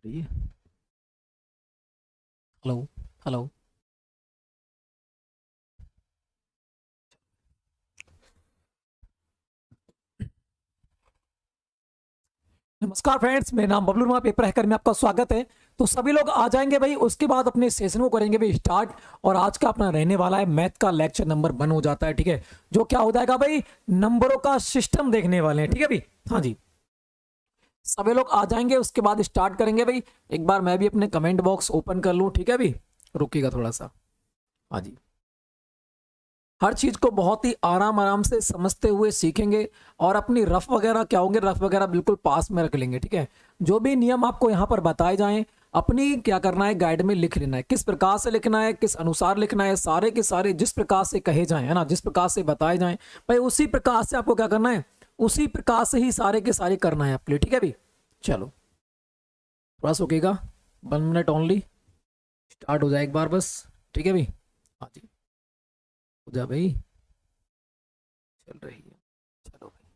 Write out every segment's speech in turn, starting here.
Hello. Hello. नमस्कार friends, मेरा नाम बबलू वर्मा, पेपर हैकर में आपका स्वागत है। तो सभी लोग आ जाएंगे भाई, उसके बाद अपने सेशन को करेंगे भाई स्टार्ट। और आज का अपना रहने वाला है मैथ का लेक्चर नंबर 1 हो जाता है, ठीक है। जो क्या हो जाएगा भाई, नंबरों का सिस्टम देखने वाले हैं, ठीक है भाई। हाँ जी, सभी लोग आ जाएंगे, उसके बाद स्टार्ट करेंगे भाई। एक बार मैं भी अपने कमेंट बॉक्स ओपन कर लूँ, ठीक है भाई। रुकिएगा थोड़ा सा। हाँ जी, हर चीज को बहुत ही आराम आराम से समझते हुए सीखेंगे। और अपनी रफ वगैरह क्या होंगे, रफ वगैरह बिल्कुल पास में रख लेंगे, ठीक है। जो भी नियम आपको यहाँ पर बताए जाएं, अपनी क्या करना है, गाइड में लिख लेना है। किस प्रकार से लिखना है, किस अनुसार लिखना है, सारे के सारे जिस प्रकार से कहे जाएं, है ना, जिस प्रकार से बताए जाएं भाई, उसी प्रकार से आपको क्या करना है, उसी प्रकार से ही सारे के सारे करना है आपके लिए, ठीक है भाई। चलो थोड़ा सा रुकेगा, 1 मिनट ओनली, स्टार्ट हो जाए एक बार बस, ठीक है भाई। हाँ जी, हो जा भाई, चल रही है। चलो भाई,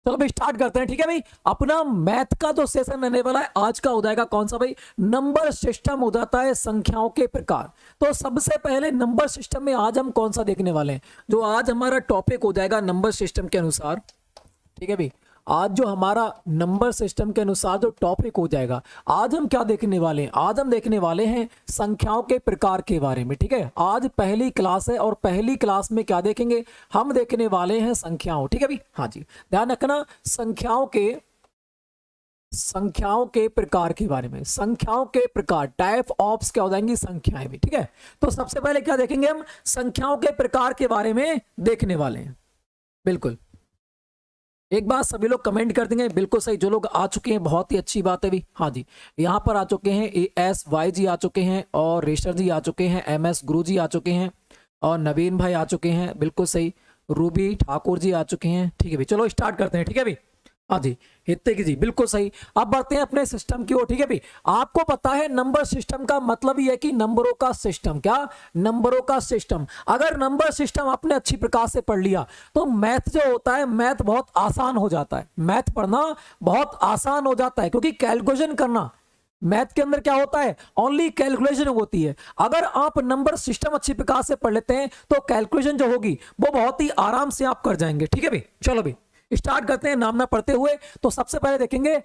चलो भाई स्टार्ट करते हैं, ठीक है भाई। अपना मैथ का जो सेशन रहने वाला है आज का हो जाएगा कौन सा भाई, नंबर सिस्टम हो जाता है, संख्याओं के प्रकार। तो सबसे पहले नंबर सिस्टम में आज हम कौन सा देखने वाले हैं, जो आज हमारा टॉपिक हो जाएगा नंबर सिस्टम के अनुसार, ठीक है भाई। आज जो हमारा नंबर सिस्टम के अनुसार जो टॉपिक हो जाएगा, आज हम क्या देखने वाले हैं, आज हम देखने वाले हैं संख्याओं के प्रकार के बारे में, ठीक है। आज पहली क्लास है और पहली क्लास में क्या देखेंगे, हम देखने वाले हैं संख्याओं, ठीक है भाई। हाँ जी, ध्यान रखना, संख्याओं के प्रकार के बारे में, संख्याओं के प्रकार, टाइप ऑफ क्या हो जाएंगी, संख्याएं भी, ठीक है। तो सबसे पहले क्या देखेंगे, हम संख्याओं के प्रकार के बारे में देखने वाले हैं। बिल्कुल, एक बात सभी लोग कमेंट कर देंगे, बिल्कुल सही। जो लोग आ चुके हैं बहुत ही अच्छी बात है भी। हाँ जी, यहाँ पर आ चुके हैं ASY जी आ चुके हैं, और रेशर जी आ चुके हैं, MS गुरु जी आ चुके हैं, और नवीन भाई आ चुके हैं, बिल्कुल सही। रूबी ठाकुर जी आ चुके हैं, ठीक है भाई। चलो स्टार्ट करते हैं, ठीक है भाई। हाँ जी, हित्ते की जी बिल्कुल सही। अब बढ़ते हैं अपने सिस्टम की ओर, ठीक है भाई। आपको पता है नंबर सिस्टम का मतलब ही है कि नंबरों का सिस्टम, क्या, नंबरों का सिस्टम। अगर नंबर सिस्टम आपने अच्छी प्रकार से पढ़ लिया तो मैथ जो होता है, मैथ बहुत आसान हो जाता है। मैथ पढ़ना बहुत आसान हो जाता है, क्योंकि कैलकुलेशन करना मैथ के अंदर क्या होता है, ओनली कैलकुलेशन होती है। अगर आप नंबर सिस्टम अच्छी प्रकार से पढ़ लेते हैं तो कैलकुलेशन जो होगी वो बहुत ही आराम से आप कर जाएंगे, ठीक है भाई। चलो भाई स्टार्ट करते हैं नाम ना पढ़ते हुए। तो सबसे पहले देखेंगे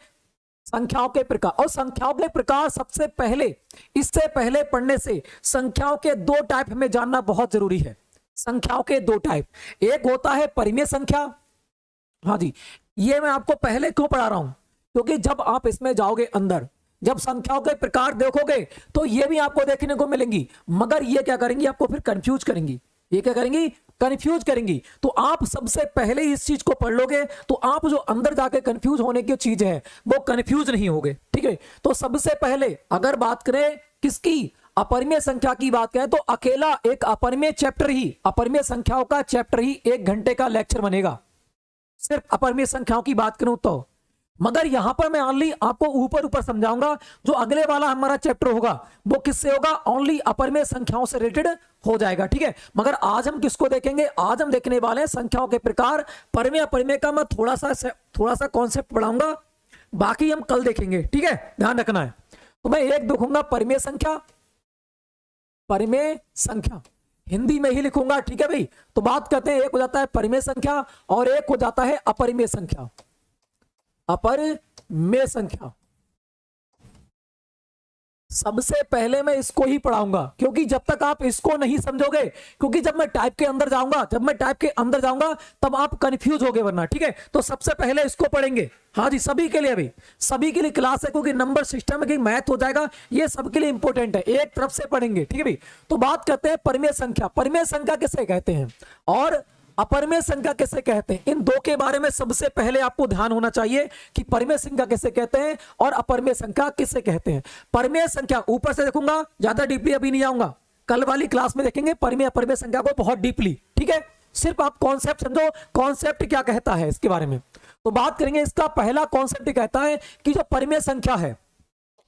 संख्याओं के प्रकार। और संख्याओं के प्रकार सबसे पहले, इससे पहले पढ़ने से संख्याओं के 2 टाइप हमें जानना बहुत जरूरी है। संख्याओं के 2 टाइप, एक होता है परिमेय संख्या। हाँ जी, ये मैं आपको पहले क्यों पढ़ा रहा हूं, क्योंकि जब आप इसमें जाओगे अंदर, जब संख्याओं के प्रकार देखोगे तो ये भी आपको देखने को मिलेंगी, मगर ये क्या करेंगी, आपको फिर कंफ्यूज करेंगी। ये क्या करेंगी, कंफ्यूज करेंगी। तो आप सबसे पहले इस चीज को पढ़ लोगे तो आप जो अंदर जाके कंफ्यूज होने की चीज है वो कंफ्यूज नहीं होगे, ठीक है। तो सबसे पहले अगर बात करें किसकी, अपरिमेय संख्या की बात करें, तो अकेला एक अपरिमेय चैप्टर ही, अपरिमेय संख्याओं का चैप्टर ही 1 घंटे का लेक्चर बनेगा, सिर्फ अपरिमेय संख्याओं की बात करूं तो। मगर यहां पर मैं ओनली आपको ऊपर ऊपर समझाऊंगा। जो अगले वाला हमारा चैप्टर होगा वो किससे होगा, ओनली अपरिमेय संख्याओं से रिलेटेड हो जाएगा, ठीक है। मगर आज हम किसको देखेंगे, आज हम देखने वाले हैं संख्याओं के प्रकार। परिमेय अपरिमेय का मैं थोड़ा सा कॉन्सेप्ट पढ़ाऊंगा, बाकी हम कल देखेंगे, ठीक है, ध्यान रखना है। तो मैं एक देखूंगा परिमेय संख्या, परिमेय संख्या हिंदी में ही लिखूंगा, ठीक है भाई। तो बात करते हैं, एक हो जाता है परिमेय संख्या और एक हो जाता है अपरिमेय संख्या। अपरिमेय संख्या सबसे पहले मैं इसको ही पढ़ाऊंगा, क्योंकि जब तक आप इसको नहीं समझोगे, क्योंकि जब मैं टाइप के अंदर जाऊंगा तब आप कंफ्यूज होगे वरना, ठीक है। तो सबसे पहले इसको पढ़ेंगे। हाँ जी, सभी के लिए भाई, सभी के लिए क्लास है, क्योंकि नंबर सिस्टम की मैथ हो जाएगा, ये सबके लिए इंपॉर्टेंट है, एक तरफ से पढ़ेंगे, ठीक है भाई। तो बात करते हैं परिमेय संख्या। परिमेय संख्या किसे कहते हैं और अपरिमेय संख्या किसे कहते हैं, इन 2 के बारे में सबसे पहले आपको ध्यान होना चाहिए कि परिमेय संख्या किसे कहते हैं और अपरिमेय संख्या किसे कहते हैं। परिमेय संख्या ऊपर से देखूंगा, ज्यादा डीपली अभी नहीं आऊंगा, कल वाली क्लास में देखेंगे परिमेय अपरिमेय संख्या को बहुत डीपली, ठीक है। सिर्फ आप कॉन्सेप्ट समझो, कॉन्सेप्ट क्या कहता है इसके बारे में। तो बात करेंगे, इसका पहला कॉन्सेप्ट कहता है कि जो परिमेय संख्या है,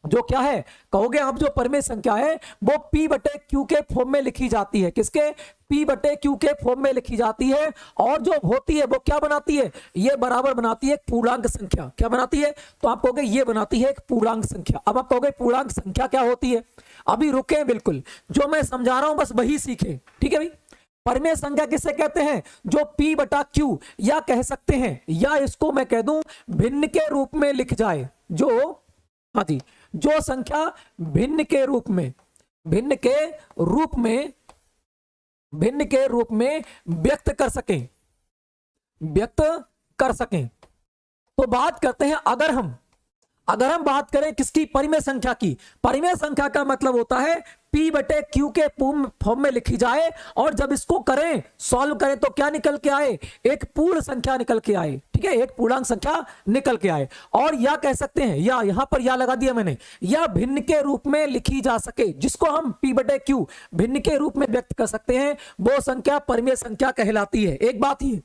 जो क्या है कहोगे आप, जो परिमेय संख्या है वो p बटे q के फॉर्म में लिखी जाती है। किसके? p बटे q के फॉर्म में लिखी जाती है। और जो होती है वो क्या बनाती है? ये बराबर बनाती है एक पूर्णांक संख्या। क्या बनाती है? तो आप कहोगे ये बनाती है एक पूर्णांक संख्या। अब आप कहोगे पूर्णांक संख्या क्या होती है? अभी रुके, बिल्कुल जो मैं समझा रहा हूं बस वही सीखे, ठीक है भाई। परिमेय संख्या किसे कहते हैं? जो p बटा q, या कह सकते हैं, या इसको मैं कह दूं भिन्न के रूप में लिख जाए, जो, हाँ जी, जो संख्या भिन्न के रूप में, भिन्न के रूप में, भिन्न के रूप में व्यक्त कर सकें, व्यक्त कर सकें। तो बात करते हैं अगर हम बात करें किसकी? परिमेय संख्या की। परिमेय संख्या का मतलब होता है p बटे q के फॉर्म में लिखी जाए, और जब इसको करें, सॉल्व करें, तो क्या निकल के आए? एक पूर्ण संख्या निकल के आए, ठीक है, एक पूर्णांक संख्या निकल के आए। और या कह सकते हैं, या यहां पर या लगा दिया मैंने, या भिन्न के रूप में लिखी जा सके, जिसको हम p बटे q भिन्न के रूप में व्यक्त कर सकते हैं, वो संख्या परिमेय संख्या कहलाती है। एक बात ये,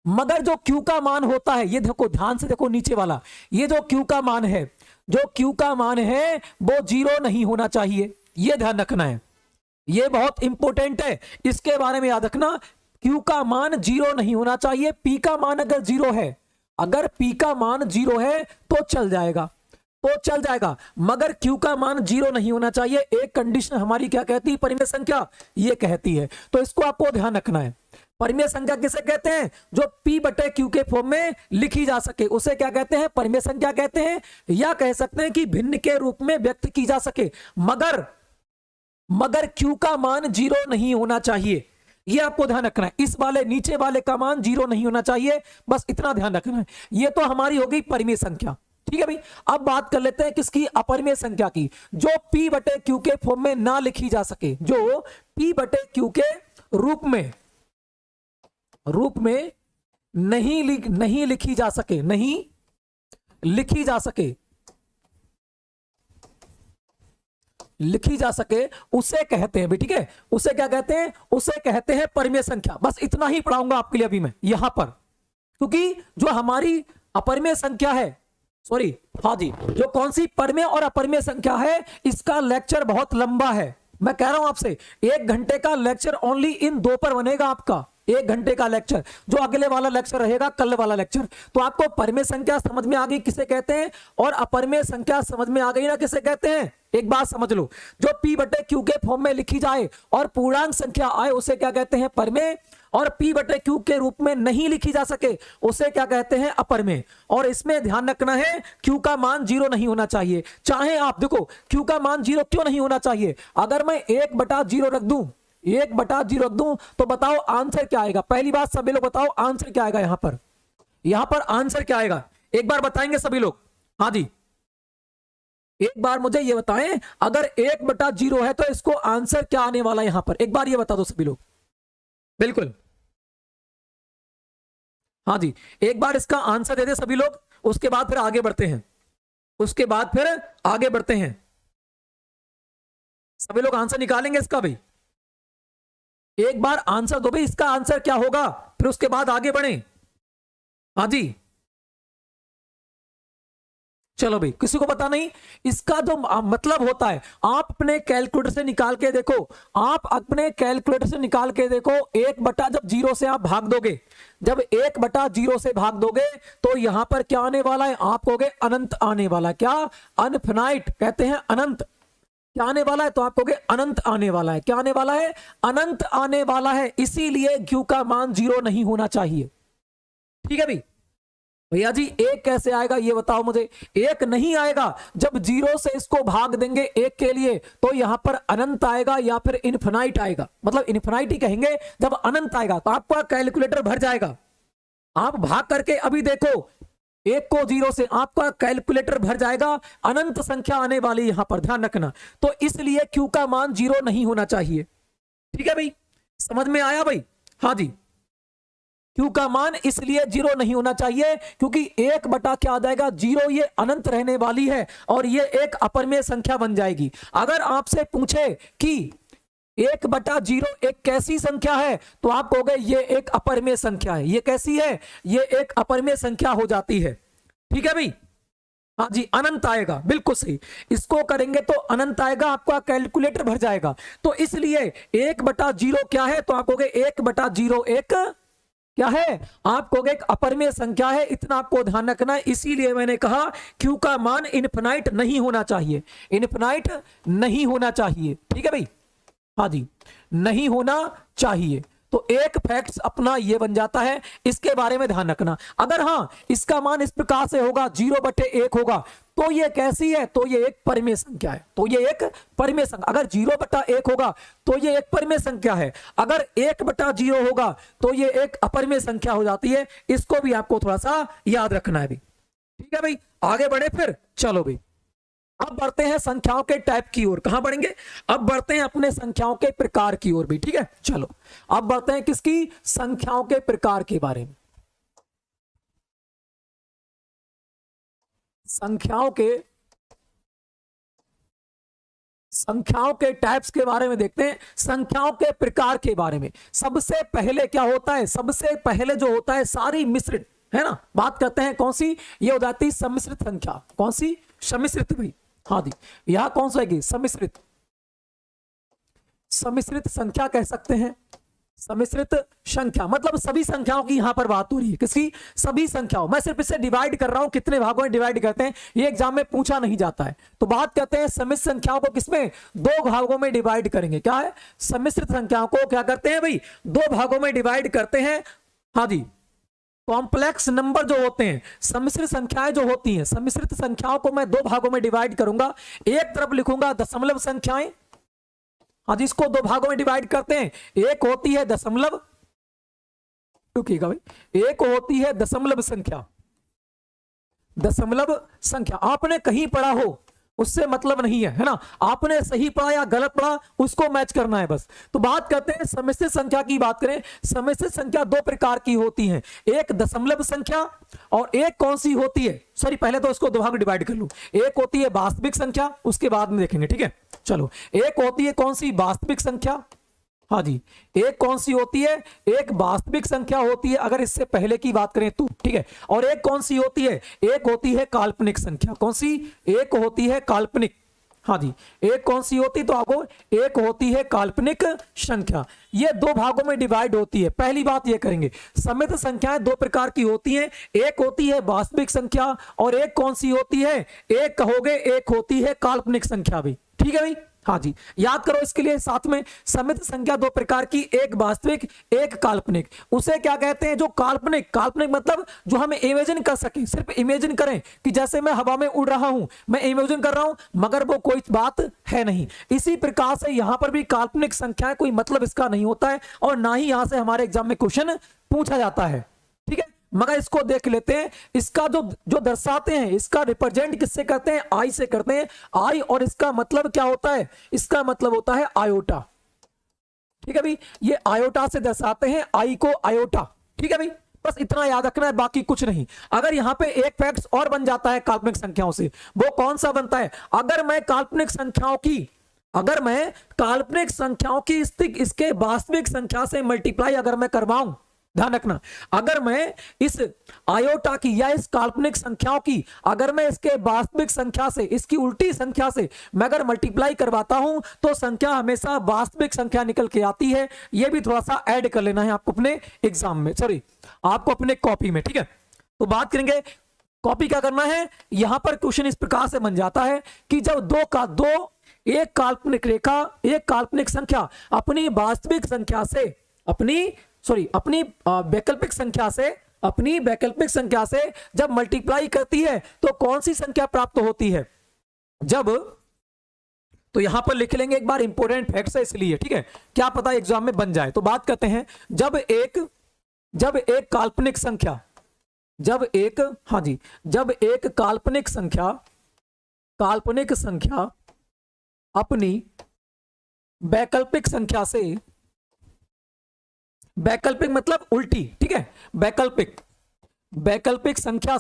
मगर जो q का मान होता है, ये देखो ध्यान से देखो नीचे वाला, ये जो q का मान है, जो q का मान है वो 0 नहीं होना चाहिए। ये ध्यान रखना है, ये बहुत इंपॉर्टेंट है, इसके बारे में याद रखना। q का मान 0 नहीं होना चाहिए। p का मान अगर 0 है, अगर p का मान 0 है तो चल जाएगा, तो चल जाएगा, मगर q का मान 0 नहीं होना चाहिए। एक कंडीशन हमारी क्या कहती है? परिमेय संख्या ये कहती है। तो इसको आपको ध्यान रखना है। परिमेय संख्या किसे कहते हैं? जो p बटे q के फॉर्म में लिखी जा सके, उसे क्या कहते हैं? परिमेय संख्या कहते हैं। या कह सकते हैं कि भिन्न के रूप में व्यक्त की जा सके, मगर q का मान 0 नहीं होना चाहिए। ये आपको ध्यान रखना है। इस वाले नीचे वाले का मान 0 नहीं होना चाहिए, बस इतना ध्यान रखना है। ये तो हमारी हो गई परिमेय संख्या, ठीक है भाई। अब बात कर लेते हैं किसकी? अपरिमेय संख्या की, जो p बटे q के फॉर्म में ना लिखी जा सके, जो p बटे q के रूप में नहीं लिखी जा सके, नहीं लिखी जा सके, लिखी जा सके, उसे कहते हैं भी, ठीक है, उसे क्या कहते हैं? उसे कहते हैं परिमेय संख्या। बस इतना ही पढ़ाऊंगा आपके लिए अभी मैं यहां पर, क्योंकि जो हमारी अपरिमेय संख्या है, सॉरी, हाँ जी, जो कौन सी परिमेय और अपरिमेय संख्या है, इसका लेक्चर बहुत लंबा है। मैं कह रहा हूं आपसे 1 घंटे का लेक्चर ओनली इन 2 पर बनेगा आपका। 1 घंटे का लेक्चर, जो अगले वाला लेक्चर रहेगा कल वाला लेक्चर। तो आपको परिमेय संख्या समझ में आ गई किसे कहते हैं, और अपरिमेय संख्या समझ में आ गई ना किसे कहते हैं। एक बात समझ लो, जो p बटे q के फॉर्म में लिखी जाए और पूर्णांक संख्या आए, उसे क्या कहते हैं? परिमेय। और p बटे q के रूप में नहीं लिखी जा सके, उसे क्या कहते हैं? अपरिमेय। और इसमें ध्यान रखना है, q का मान 0 नहीं होना चाहिए। चाहे आप देखो q का मान 0 क्यों नहीं होना चाहिए? अगर मैं 1/0 रख दूं, 1/0 रख दूं, तो बताओ आंसर क्या आएगा? पहली बात सभी लोग बताओ आंसर क्या आएगा? यहां पर आंसर क्या आएगा? एक बार बताएंगे सभी लोग? हाँ जी, एक बार मुझे ये बताएं, अगर 1/0 है तो इसको आंसर क्या आने वाला है यहां पर? एक बार ये बता दो सभी लोग। बिल्कुल, हाँ जी, एक बार इसका आंसर दे दे सभी लोग, उसके बाद फिर आगे बढ़ते हैं, उसके बाद फिर आगे बढ़ते हैं। सभी लोग आंसर निकालेंगे इसका भाई? एक बार आंसर दो भाई, इसका आंसर क्या होगा, फिर उसके बाद आगे बढ़े। हाँ जी, चलो भाई, किसी को पता नहीं इसका जो मतलब होता है? आप अपने कैलकुलेटर से निकाल के देखो, आप अपने कैलकुलेटर से निकाल के देखो। 1/0 से आप भाग दोगे, जब 1/0 से भाग दोगे तो यहां पर क्या आने वाला है? आप कहोगे अनंत आने वाला है। क्या? अनफिनाइट कहते हैं, अनंत। क्या आने वाला है? तो आप कहोगे अनंत आने वाला है। क्या आने वाला है? अनंत आने वाला है। इसीलिए q का मान 0 नहीं होना चाहिए, ठीक है भाई। भैया जी 1 कैसे आएगा ये बताओ मुझे? 1 नहीं आएगा, जब 0 से इसको भाग देंगे 1 के लिए तो यहां पर अनंत आएगा या फिर इनफिनाइट आएगा, मतलब इनफिनाइट ही कहेंगे। जब अनंत आएगा तो आपका कैलकुलेटर भर जाएगा। आप भाग करके अभी देखो 1 को 0 से, आपका कैलकुलेटर भर जाएगा। अनंत संख्या आने वाली यहां पर, ध्यान रखना। तो इसलिए q का मान 0 नहीं होना चाहिए, ठीक है भाई, समझ में आया भाई? हाँ जी, q का मान इसलिए 0 नहीं होना चाहिए क्योंकि 1 बटा क्या आ जाएगा? 0। ये अनंत रहने वाली है और ये एक अपरिमेय संख्या बन जाएगी। अगर आपसे पूछे कि 1/0 एक कैसी संख्या है, तो आप कहोगे ये एक अपरिमेय संख्या है। ये कैसी है? ये एक अपरिमेय संख्या हो जाती है, ठीक है भाई। हाँ जी, अनंत आएगा, बिल्कुल सही। इसको करेंगे तो अनंत आएगा, आपका कैलकुलेटर भर जाएगा। तो इसलिए 1/0 क्या है, तो आप कहोगे 1/0 एक क्या है, आप कहोगे एक अपरिमेय संख्या है। इतना आपको ध्यान रखना है। इसीलिए मैंने कहा Q का मान इनफिनाइट नहीं होना चाहिए, इनफिनाइट नहीं होना चाहिए, ठीक है भाई। हाँ जी, नहीं होना चाहिए। तो एक फैक्ट अपना ये बन जाता है, इसके बारे में ध्यान रखना। अगर हाँ इसका मान इस प्रकार से होगा 0/1 होगा, तो ये कैसी है, तो ये एक परिमेय संख्या है। तो ये एक परिमेय संख्या, अगर 0/1 होगा तो ये एक परिमेय संख्या है। अगर 1/0 होगा तो ये एक अपरिमेय संख्या हो जाती है। इसको भी आपको थोड़ा सा याद रखना है भी, ठीक है भाई। आगे बढ़े फिर, चलो भाई अब बढ़ते हैं संख्याओं के टाइप की ओर। कहां बढ़ेंगे, अब बढ़ते हैं अपने संख्याओं के प्रकार की ओर भी, ठीक है। चलो अब बढ़ते हैं किसकी, संख्याओं के प्रकार के बारे में। संख्याओं के टाइप्स के बारे में देखते हैं, संख्याओं के प्रकार के बारे में। सबसे पहले क्या होता है, सबसे पहले जो होता है सारी मिश्रित, है ना। बात करते हैं कौन सी, ये हो जाती है सम्मिश्रित संख्या। कौन सी, सम्मिश्रित भाई। हाँ जी, यहां कौन सा है, सम्मिश्रित, सम्मिश्रित संख्या कह सकते हैं। सम्मिश्रित संख्या मतलब सभी संख्याओं की यहां पर बात हो रही है, किसकी, सभी संख्याओं। मैं सिर्फ इसे डिवाइड कर रहा हूं, कितने भागों में डिवाइड करते हैं ये एग्जाम में पूछा नहीं जाता है। तो बात करते हैं सम्मिश्रित संख्याओं को किसमें, 2 भागों में डिवाइड करेंगे। क्या है, सम्मिश्रित संख्याओं को क्या करते हैं भाई, 2 भागों में डिवाइड करते हैं। हाँ जी, कॉम्प्लेक्स नंबर जो होते हैं, सम्मिश्रित संख्याएं जो होती हैं, सम्मिश्रित संख्याओं को मैं 2 भागों में डिवाइड करूंगा। एक तरफ लिखूंगा दशमलव संख्याएं, हाँ जी, इसको 2 भागों में डिवाइड करते हैं। एक होती है दशमलव, रुकिएगा भाई, एक होती है दशमलव संख्या, दशमलव संख्या। आपने कहीं पढ़ा हो उससे मतलब नहीं है, है ना। आपने सही पढ़ा या गलत पढ़ा उसको मैच करना है बस। तो बात करते हैं सम्मिश्रित संख्या की। बात करें, सम्मिश्रित संख्या 2 प्रकार की होती हैं, एक दशमलव संख्या और एक कौन सी होती है, सॉरी पहले तो इसको 2 भाग में डिवाइड कर लूं। एक होती है वास्तविक संख्या, उसके बाद में देखेंगे, ठीक है। चलो, एक होती है कौन सी, वास्तविक संख्या। हाँ जी, एक कौन सी होती है, एक वास्तविक संख्या होती है अगर इससे पहले की बात करें तो, ठीक है। और एक कौन सी होती है, एक होती है काल्पनिक संख्या। कौन सी, एक होती है काल्पनिक। हाँ जी, एक कौन सी होती, तो आपको एक होती है काल्पनिक संख्या। ये 2 भागों में डिवाइड होती है। पहली बात ये करेंगे, सम्मिश्रित संख्याएं 2 प्रकार की होती हैं, एक होती है वास्तविक संख्या और एक कौन सी होती है, एक कहोगे एक होती है काल्पनिक संख्या भी, ठीक है भाई। हाँ जी, याद करो इसके लिए साथ में, सम्मिश्रित संख्या 2 प्रकार की, एक वास्तविक एक काल्पनिक। उसे क्या कहते हैं, जो काल्पनिक, काल्पनिक मतलब जो हमें इमेजिन कर सके, सिर्फ इमेजिन करें कि जैसे मैं हवा में उड़ रहा हूं, मैं इमेजिन कर रहा हूं मगर वो कोई बात है नहीं। इसी प्रकार से यहां पर भी काल्पनिक संख्या है, कोई मतलब इसका नहीं होता है और ना ही यहां से हमारे एग्जाम में क्वेश्चन पूछा जाता है, ठीक है। मगर इसको देख लेते हैं, इसका जो दर्शाते हैं, इसका रिप्रेजेंट किससे करते हैं, आई से करते हैं, आई। और इसका मतलब क्या होता है, इसका मतलब होता है आयोटा, ठीक है भाई। ये आयोटा से दर्शाते हैं, आई को आयोटा, ठीक है भाई। बस इतना याद रखना है, बाकी कुछ नहीं। अगर यहां पे एक फैक्ट और बन जाता है काल्पनिक संख्याओं से, वो कौन सा बनता है, अगर मैं काल्पनिक संख्याओं की इसके वास्तविक संख्या से मल्टीप्लाई अगर मैं करवाऊं, ध्यान रखना, अगर मैं इस आयोटा की या इस काल्पनिक संख्याओं की अगर मैं इसके वास्तविक संख्या से, इसकी उल्टी संख्या से मैं अगर मल्टीप्लाई करवाता हूं तो संख्या हमेशा वास्तविक संख्या निकल के आती है। यह भी थोड़ा सा ऐड कर लेना है आपको अपने एग्जाम में, सॉरी आपको अपने कॉपी में, ठीक है। तो बात करेंगे कॉपी क्या करना है, यहां पर क्वेश्चन इस प्रकार से बन जाता है कि जब एक काल्पनिक रेखा, एक काल्पनिक संख्या अपनी वास्तविक संख्या से, अपनी वैकल्पिक संख्या से जब मल्टीप्लाई करती है तो कौन सी संख्या प्राप्त होती है, जब, तो यहां पर लिख लेंगे एक बार, इंपॉर्टेंट फैक्ट्स है इसलिए, ठीक है, क्या पता एग्जाम में बन जाए। तो बात करते हैं, जब एक काल्पनिक संख्या, जब एक काल्पनिक संख्या अपनी वैकल्पिक संख्या से, वैकल्पिक मतलब उल्टी, ठीक है, वैकल्पिक संख्या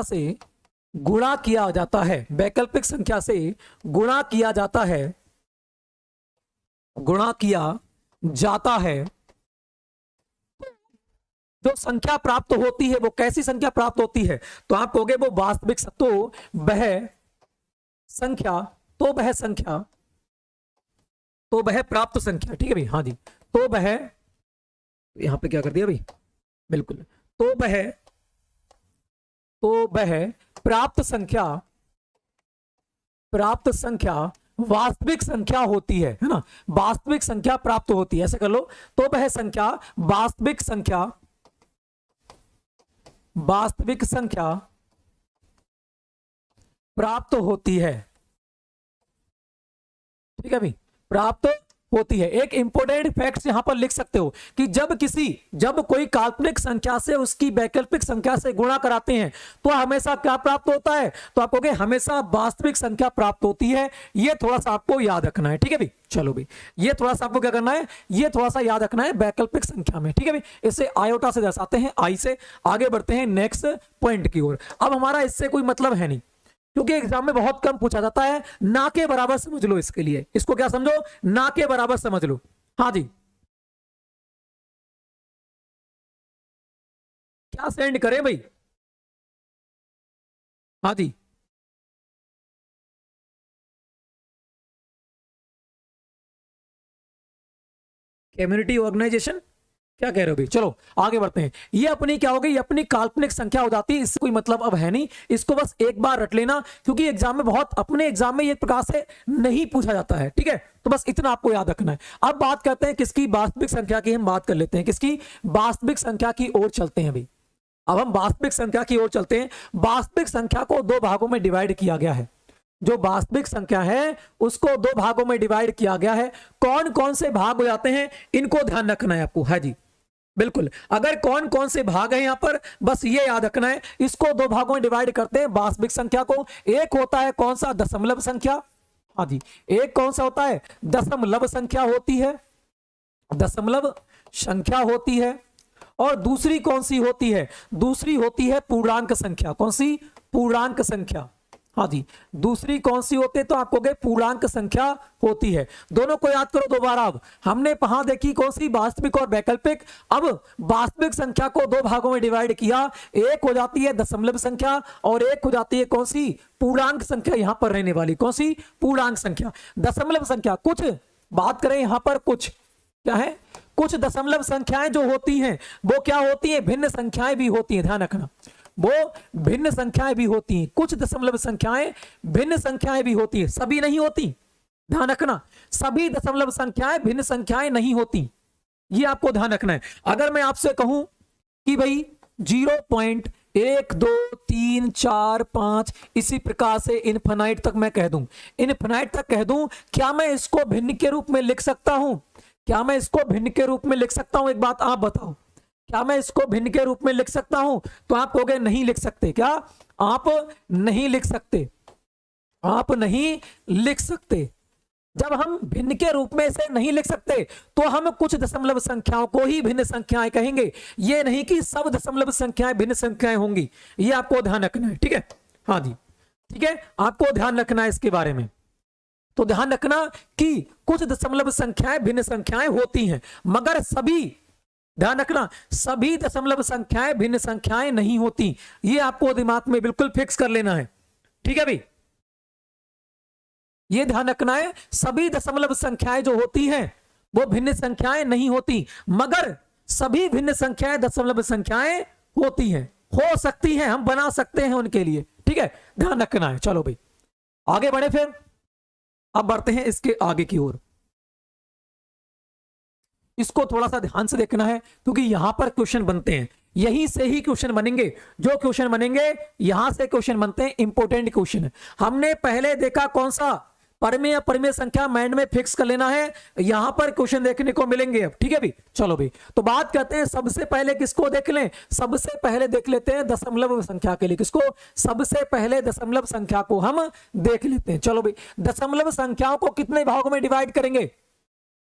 से गुणा किया जाता है, वैकल्पिक संख्या से गुणा किया जाता है, तो जो संख्या प्राप्त होती है वो कैसी संख्या प्राप्त होती है, तो आप कहोगे वो वास्तविक, तो वह संख्या, तो वह संख्या, तो वह प्राप्त संख्या, ठीक है भाई, हाँ जी, तो वह, यहां पे क्या कर दिया भाई, बिल्कुल, तो वह प्राप्त संख्या, प्राप्त संख्या वास्तविक संख्या होती है ना, वास्तविक संख्या प्राप्त होती है, ऐसे कर लो, तो वह संख्या वास्तविक संख्या, वास्तविक संख्या प्राप्त होती है, ठीक है भाई, प्राप्त होती है। एक इंपॉर्टेंट फैक्ट यहां पर लिख सकते हो कि जब कोई काल्पनिक संख्या से उसकी वैकल्पिक संख्या से गुणा कराते हैं तो हमेशा क्या प्राप्त होता है, तो आप कहोगे हमेशा वास्तविक संख्या प्राप्त होती है। ये थोड़ा सा आपको याद रखना है, ठीक है भाई, चलो भाई, ये थोड़ा सा आपको क्या करना है, ये थोड़ा सा याद रखना है वैकल्पिक संख्या में, ठीक है भाई। इसे आयोटा से दर्शाते हैं, आई से। आगे बढ़ते हैं नेक्स्ट पॉइंट की ओर। अब हमारा इससे कोई मतलब है नहीं, क्योंकि एग्जाम में बहुत कम पूछा जाता है। ना के बराबर समझ लो, इसके लिए इसको क्या समझो, ना के बराबर समझ लो। हाँ जी, क्या सेंड करें भाई, हाँ जी, कम्युनिटी ऑर्गेनाइजेशन, क्या कह रहे हो भाई, चलो आगे बढ़ते हैं। ये अपनी क्या हो गई, ये अपनी काल्पनिक संख्या हो जाती है, इससे कोई मतलब अब है नहीं, इसको बस एक बार रट लेना, क्योंकि एग्जाम में बहुत, अपने एग्जाम में ये प्रकार से नहीं पूछा जाता है, ठीक है, तो बस इतना आपको याद रखना है। अब बात करते हैं किसकी, वास्तविक संख्या की हम बात कर लेते हैं, किसकी, वास्तविक संख्या की ओर चलते हैं भाई। अब हम वास्तविक संख्या की ओर चलते हैं। वास्तविक संख्या को दो भागों में डिवाइड किया गया है, जो वास्तविक संख्या है उसको दो भागों में डिवाइड किया गया है। कौन कौन से भाग हो जाते हैं, इनको ध्यान रखना है आपको, है जी, बिल्कुल। अगर कौन कौन से भाग हैं यहां पर, बस ये याद रखना है, इसको दो भागों में डिवाइड करते हैं वास्तविक संख्या को। एक होता है कौन सा, दशमलव संख्या, हाँ जी, एक कौन सा होता है, दशमलव संख्या होती है, दशमलव संख्या होती है। और दूसरी कौन सी होती है, दूसरी होती है पूर्णांक संख्या। कौन सी, पूर्णांक संख्या, हाँ जी, दूसरी कौन सी होती है, तो आपको पूर्णांक संख्या होती है। दोनों को याद करो दोबारा। अब हमने कहां देखी, कौन सी, वास्तविक और वैकल्पिक। अब वास्तविक संख्या को दो भागों में डिवाइड किया, एक हो जाती है दशमलव संख्या और एक हो जाती है कौन सी, पूर्णांक संख्या, यहां पर रहने वाली कौन सी, पूर्णांक संख्या। दशमलव संख्या, कुछ बात करें यहां पर, कुछ क्या है, कुछ दशमलव संख्याएं जो होती हैं वो क्या होती हैं, भिन्न संख्याएं भी होती हैं, ध्यान रखना, वो भिन्न संख्याएं भी होती हैं। कुछ दशमलव संख्याएं भिन्न संख्याएं भी होती है, सभी नहीं होती, ध्यान रखना, सभी दशमलव संख्याएं भिन्न संख्याएं नहीं होती, ये आपको ध्यान रखना है। अगर मैं आपसे कहूं कि भाई 0.1 2 3 4 5 इसी प्रकार से इनफिनाइट तक मैं कह दूं, इनफिनाइट तक कह दूं, क्या मैं इसको भिन्न के रूप में लिख सकता हूं, क्या मैं इसको भिन्न के रूप में लिख सकता हूं, एक बात आप बताओ, क्या मैं इसको भिन्न के रूप में लिख सकता हूं, तो आप कहोगे नहीं लिख सकते। क्या आप नहीं लिख सकते, आप नहीं लिख सकते। जब हम भिन्न के रूप में इसे नहीं लिख सकते तो हम कुछ दशमलव संख्याओं को ही भिन्न संख्याएं कहेंगे, ये नहीं कि सब दशमलव संख्याएं भिन्न संख्याएं होंगी, ये आपको ध्यान रखना है, ठीक है, हाँ जी, ठीक है, आपको ध्यान रखना है इसके बारे में। तो ध्यान रखना कि कुछ दशमलव संख्याएं भिन्न संख्याएं होती हैं, मगर सभी, ध्यान रखना, सभी दशमलव संख्याएं भिन्न संख्याएं नहीं होती, ये आपको दिमाग में बिल्कुल फिक्स कर लेना है, ठीक है भाई, ये ध्यान रखना है, सभी दशमलव संख्याएं जो होती हैं वो भिन्न संख्याएं नहीं होती, मगर सभी भिन्न संख्याएं दशमलव संख्याएं होती हैं, हो सकती हैं, हम बना सकते हैं उनके लिए, ठीक है, ध्यान रखना है। चलो भाई आगे बढ़े, फिर अब बढ़ते हैं इसके आगे की ओर। इसको थोड़ा सा ध्यान से देखना है, क्योंकि यहां पर क्वेश्चन बनते हैं, यहीं से ही क्वेश्चन बनेंगे, जो क्वेश्चन बनेंगे यहां से क्वेश्चन बनते हैं, इंपॉर्टेंट क्वेश्चन। हमने पहले देखा कौन सा, परमेय अपरिमेय संख्या, माइंड में फिक्स कर लेना है, यहां पर क्वेश्चन देखने को मिलेंगे अब, ठीक है भाई, चलो भाई। तो बात करते हैं सबसे पहले किसको देख लें, सबसे पहले देख लेते हैं दशमलव संख्या के लिए, किसको, सबसे पहले दशमलव संख्या को हम देख लेते हैं। चलो भाई, दशमलव संख्याओं को कितने भागों में डिवाइड करेंगे,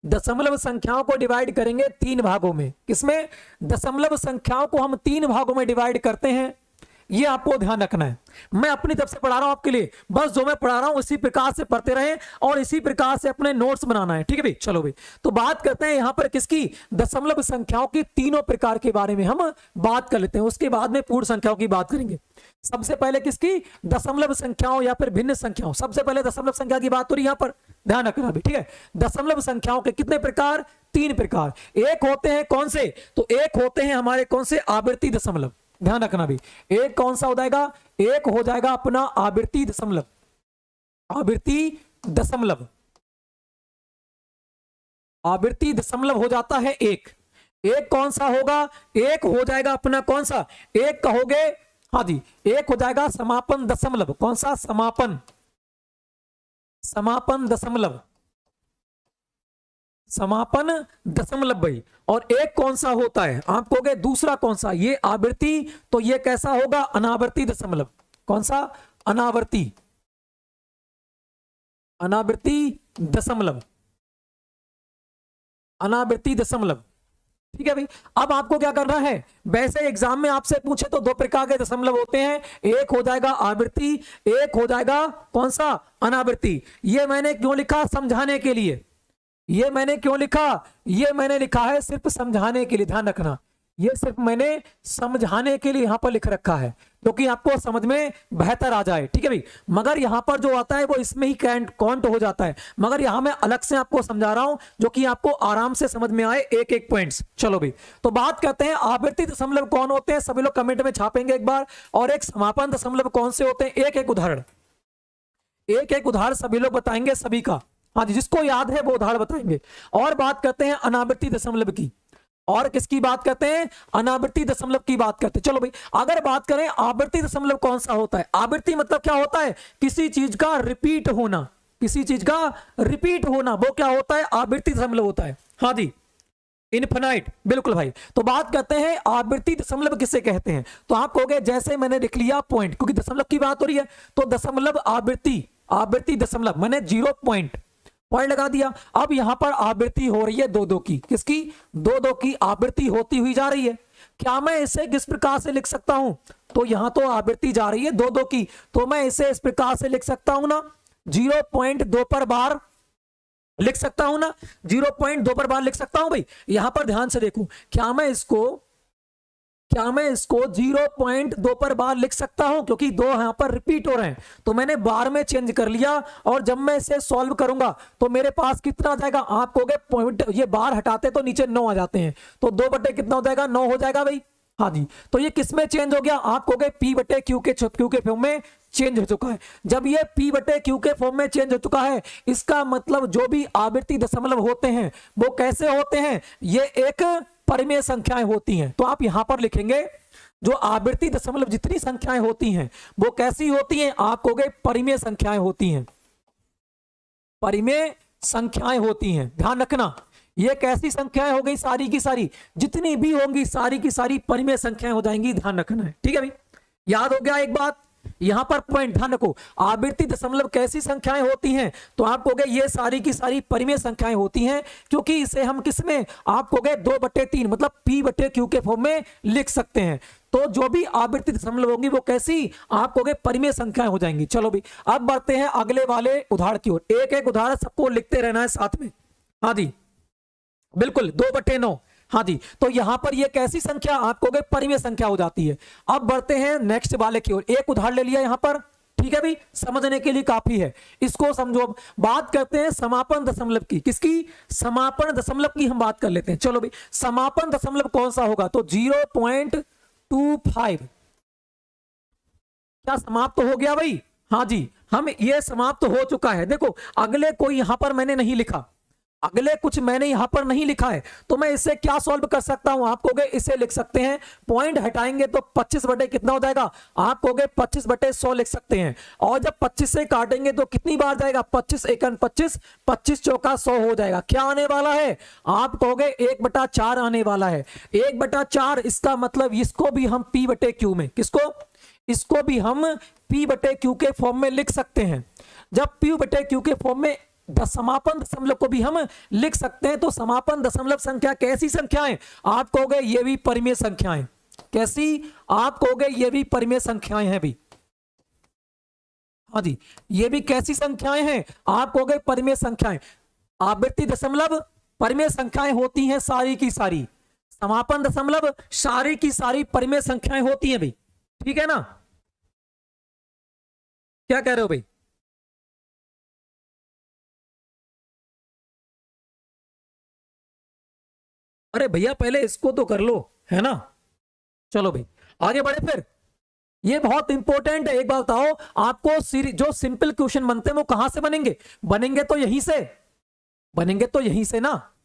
दशमलव संख्याओं को डिवाइड करेंगे तीन भागों में। किसमें, दशमलव संख्याओं को हम तीन भागों में डिवाइड करते हैं। ये आपको ध्यान रखना है। मैं अपनी तरफ से पढ़ा रहा हूं आपके लिए, बस जो मैं पढ़ा रहा हूं इसी प्रकार से पढ़ते रहें और इसी प्रकार से अपने नोट्स बनाना है, ठीक है भाई। चलो भाई, तो बात करते हैं यहां पर किसकी, दशमलव संख्याओं की तीनों प्रकार के बारे में हम बात कर लेते हैं, उसके बाद में पूर्ण संख्याओं की बात करेंगे। सबसे पहले किसकी, दशमलव संख्याओं या फिर भिन्न संख्याओं। सबसे पहले दशमलव संख्या की बात हो रही है यहां पर, ध्यान रखना भी, ठीक है। दशमलव संख्याओं के कितने प्रकार, तीन प्रकार। एक होते हैं कौन से, तो एक होते हैं हमारे कौन से, आवर्ती दशमलव, ध्यान रखना भी। एक कौन सा हो जाएगा, एक हो जाएगा अपना आवर्ती दशमलव, आवर्ती दशमलव, आवर्ती दशमलव हो जाता है एक। एक कौन सा होगा, एक हो जाएगा अपना कौन सा, एक कहोगे, हाँ जी, एक हो जाएगा समापन दशमलव। कौन सा, समापन, समापन दशमलव, समापन दशमलव भाई। और एक कौन सा होता है, आप कहोगे दूसरा कौन सा, ये आवर्ती, तो ये कैसा होगा, अनावर्ती दशमलव। कौन सा, अनावर्ती, अनावर्ती दशमलव, अनावर्ती दशमलव, ठीक है भाई। अब आपको क्या करना है, वैसे एग्जाम में आपसे पूछे तो दो प्रकार के दशमलव होते हैं, एक हो जाएगा आवर्ती, एक हो जाएगा कौन सा, अनावर्ती। ये मैंने क्यों लिखा, समझाने के लिए। ये मैंने क्यों लिखा, ये मैंने लिखा है सिर्फ समझाने के लिए, ध्यान रखना। ये सिर्फ मैंने समझाने के लिए यहां पर लिख रखा है, क्योंकि आपको समझ में बेहतर आ जाए, ठीक है भाई। मगर यहां पर जो आता है वो इसमें ही काउंट हो जाता है, मगर यहां मैं अलग से आपको समझा रहा हूं जो कि आपको आराम से समझ में आए, एक एक पॉइंट्स। चलो भाई, तो बात करते हैं आवर्ती दशमलव कौन होते हैं, सभी लोग कमेंट में छापेंगे एक बार। और एक समापन दशमलव कौन से होते हैं, एक एक उदाहरण, एक एक उदाहरण सभी लोग बताएंगे सभी का, हाँ जी, जिसको याद है वो उदाहरण बताएंगे। और बात करते हैं अनावर्ती दशमलव की, और किसकी बात करते हैं, अनावर्ती दशमलव की बात करते हैं। चलो भाई, अगर बात करें आवर्ती दशमलव कौन सा होता है, आवर्ती मतलब क्या होता है, किसी चीज का रिपीट होना, किसी चीज का रिपीट होना, वो क्या होता है, आवर्ती दशमलव होता है, हाँ जी, इनफिनाइट, बिल्कुल भाई। तो बात करते हैं आवर्ती दशमलव किसे कहते हैं, तो आप कहोगे जैसे मैंने लिख लिया पॉइंट, क्योंकि दशमलव की बात हो रही है, तो दशमलव आवर्ती, आवर्ती दशमलव मैंने 0 पॉइंट लगा दिया। अब यहां पर आवृत्ति हो रही है दो दो की, किसकी, दो दो की आवृत्ति होती हुई जा रही है। क्या मैं इसे किस प्रकार से लिख सकता हूं, तो यहां तो आवृत्ति जा रही है दो दो की, तो मैं इसे इस प्रकार से लिख सकता हूं ना, 0.2 पर बार लिख सकता हूं ना, 0.2 पर बार लिख सकता हूं भाई। यहां पर ध्यान से देखूं, क्या मैं इसको 0.2 पर बार लिख सकता हूं, क्योंकि दो यहां पर रिपीट हो रहे हैं, तो मैंने बार में चेंज कर लिया। और जब मैं इसे सॉल्व करूंगा तो मेरे पास कितना आ जाएगा, आप कहोगे पॉइंट, ये बार हटाते तो नीचे 9 आ जाते हैं, तो 2 बटे कितना हो जाएगा, 9 हो जाएगा भाई, हाँ जी। तो ये किस में चेंज हो गया, आप कहोगे P बटे Q के फॉर्म में चेंज हो चुका है। जब ये P बटे Q के फॉर्म में चेंज हो चुका है, इसका मतलब जो भी आवर्ती दशमलव होते हैं वो कैसे होते हैं, ये एक परिमेय संख्याएं होती हैं। तो आप यहां पर लिखेंगे जो आवर्ती दशमलव जितनी संख्याएं होती हैं वो कैसी होती हैं, आप कहोगे परिमेय संख्याएं होती हैं, परिमेय संख्याएं होती हैं। ध्यान रखना, ये कैसी संख्याएं हो गई, सारी की सारी जितनी भी होंगी सारी की सारी परिमेय संख्याएं हो जाएंगी, ध्यान रखना है, ठीक है भाई। याद हो गया एक बात, यहां पर पॉइंट ध्यान रखो, आवर्ती दशमलव कैसी संख्याएं होती हैं, तो आप कहोगे ये सारी की सारी परिमेय संख्याएं होती हैं, क्योंकि इसे हम किसमें, आप कहोगे 2/3 मतलब P बटे Q के फॉर्म में लिख सकते हैं। तो जो भी आवर्ती दशमलव होंगी वो कैसी, आप कहोगे परिमेय संख्याएं हो जाएंगी। चलो भाई, अब बढ़ते हैं अगले वाले उदाहरण की ओर, एक एक उदाहरण सबको लिखते रहना है साथ में, हाँ जी बिल्कुल, 2/9, हाँ जी। तो यहां पर ये कैसी संख्या, आप कहोगे परिमेय संख्या हो जाती है। अब बढ़ते हैं नेक्स्ट वाले की ओर, एक उदाहरण ले लिया यहां पर, ठीक है भाई, समझने के लिए काफी है, इसको समझो। अब बात करते हैं समापन दशमलव की, किसकी, समापन दशमलव की हम बात कर लेते हैं। चलो भाई, समापन दशमलव कौन सा होगा, तो 0.25, क्या समाप्त हो गया भाई, हाँ जी, हम ये समाप्त हो चुका है। देखो अगले कोई यहां पर मैंने नहीं लिखा, अगले कुछ मैंने यहां पर नहीं लिखा है, तो मैं इससे क्या सॉल्व कर सकता हूं, आप कहोगे इसे लिख सकते हैं, पॉइंट हटाएंगे तो 25 बटे कितना हो जाएगा, आप कहोगे 25 बटे 100 लिख सकते हैं। और जब 25 से काटेंगे तो कितनी बार जाएगा, 25 एकन 25, 25 चौका 100 हो जाएगा। क्या आने वाला है, आप कहोगे 1/4 आने वाला है। 1/4, इसका मतलब इसको भी हम P बटे Q में, किसको, इसको भी हम P बटे Q के फॉर्म में लिख सकते हैं। जब P बटे Q के फॉर्म में समापन दशमलव को भी हम लिख सकते हैं, तो समापन दशमलव संख्या कैसी संख्याएं, आप कहोगे ये भी परिमेय संख्याएं, कैसी? आप कहोगे ये भी परिमेय संख्याएं हैं भी। हाँ जी, ये भी कैसी संख्याएं हैं? आप कहोगे परिमेय संख्याएं। आवृत्ति दशमलव परिमेय संख्याएं होती हैं सारी की सारी, समापन दशमलव सारी की सारी परिमेय संख्याएं होती हैं भाई, ठीक है ना? क्या कह रहे हो भाई? अरे भैया पहले इसको तो कर लो, है ना? चलो भाई आगे बढ़े फिर। ये बहुत इंपॉर्टेंट है। एक बात बताओ, आपको जो सिंपल क्वेश्चन बनते हैं वो कहां से बनेंगे? बनेंगे तो यहीं से, बनेंगे तो यहीं से ना।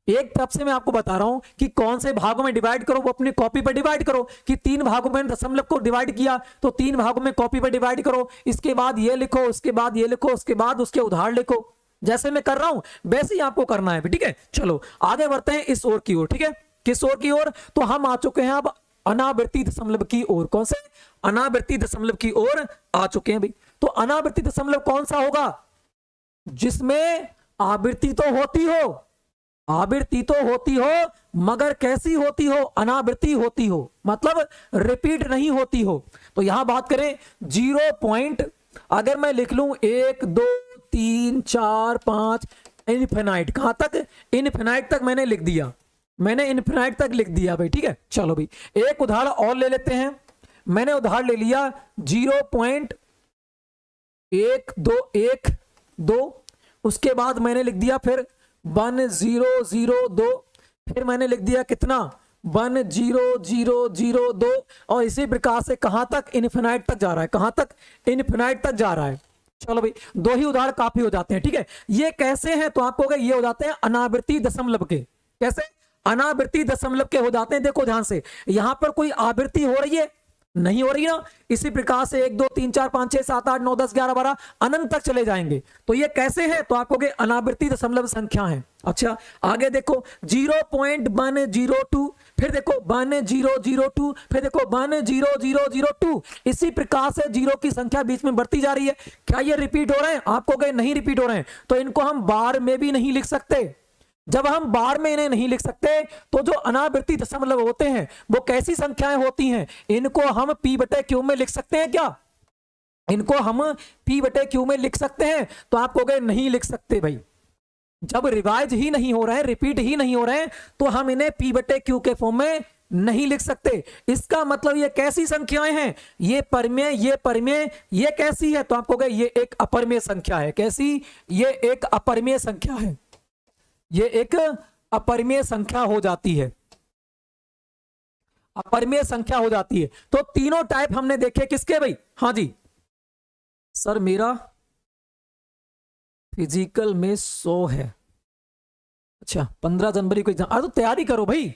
एक तरफ से मैं आपको बता रहा हूं कि कौन से भागों में डिवाइड करो, वो अपनी कॉपी पर डिवाइड करो। कि 3 भागों में दशमलव को डिवाइड किया तो 3 भागों में कॉपी पर डिवाइड करो, इसके बाद ये लिखो, उसके बाद ये लिखो, उसके बाद उसके उदाहरण लिखो। जैसे मैं कर रहा हूं वैसे ही आपको करना है, ठीक है? चलो आगे बढ़ते हैं इस ओर की ओर, ठीक है? किस ओर की ओर? तो हम आ चुके हैं अब अनावृत्ति दशमलव की ओर। कौन से? अनावृत्ति दशमलव की ओर आ चुके हैं भाई। तो अनावृत्ति दशमलव कौन सा होगा? जिसमें आवृत्ति तो होती हो, आवृत्ति तो होती हो मगर कैसी होती हो? अनावृत्ति होती हो, मतलब रिपीट नहीं होती हो। तो यहां बात करें 0 पॉइंट, अगर मैं लिख लूं 1 2 3 4 5 इनफिनाइट, कहां तक? इनफिनाइट तक मैंने लिख दिया, मैंने इनफिनाइट तक लिख दिया भाई, ठीक है? चलो भाई एक उदाहरण और ले लेते हैं। मैंने उदाहरण ले लिया 0.1212, उसके बाद मैंने लिख दिया फिर 1002, फिर मैंने लिख दिया कितना? 10002, और इसी प्रकार से कहां तक? इनफिनाइट तक जा रहा है। कहां तक? इनफिनाइट तक जा रहा है। चलो भाई 2 ही उदाहरण काफी हो जाते हैं, ठीक है? ये कैसे हैं? तो आपको कहोगे ये हो जाते हैं अनावृत्ति दशमलव के। कैसे? अनावृत्ति दशमलव के हो जाते हैं। देखो ध्यान से, यहां पर कोई आवृत्ति हो रही है? नहीं हो रही ना। इसी प्रकार से 1 2 3 4 5 6 7 8 9 10 11 12 अनंत तक चले जाएंगे। तो ये कैसे है? तो आपको अनावृत्ति दशमलव संख्या है। अच्छा आगे देखो 0.1002, फिर देखो 1002, फिर देखो 10002। इसी प्रकार से जीरो की संख्या बीच में बढ़ती जा रही है। क्या ये रिपीट हो रहे हैं? आपको नहीं रिपीट हो रहे हैं। तो इनको हम बार में भी नहीं लिख सकते। जब हम बार में इन्हें नहीं लिख सकते तो जो अनावृत्ति दशमलव होते हैं वो कैसी संख्याएं होती हैं? इनको हम p/q में लिख सकते हैं क्या? इनको हम p/q में लिख सकते हैं? तो आप कहोगे नहीं लिख सकते भाई। जब रिवाइज ही नहीं हो रहे हैं, रिपीट ही नहीं हो रहे हैं, तो हम इन्हें p/q के फॉर्म में नहीं लिख सकते। इसका मतलब ये कैसी संख्याएं हैं? ये परिमेय, ये परिमेय, ये कैसी है? तो आप कहोगे ये एक अपरिमेय संख्या है। कैसी? ये एक अपरिमेय संख्या है। ये एक अपरिमेय संख्या हो जाती है, अपरिमेय संख्या हो जाती है। तो तीनों टाइप हमने देखे किसके भाई? हाँ जी सर मेरा फिजिकल में 100 है। अच्छा 15 जनवरी को एग्जाम। अरे तो तैयारी करो भाई,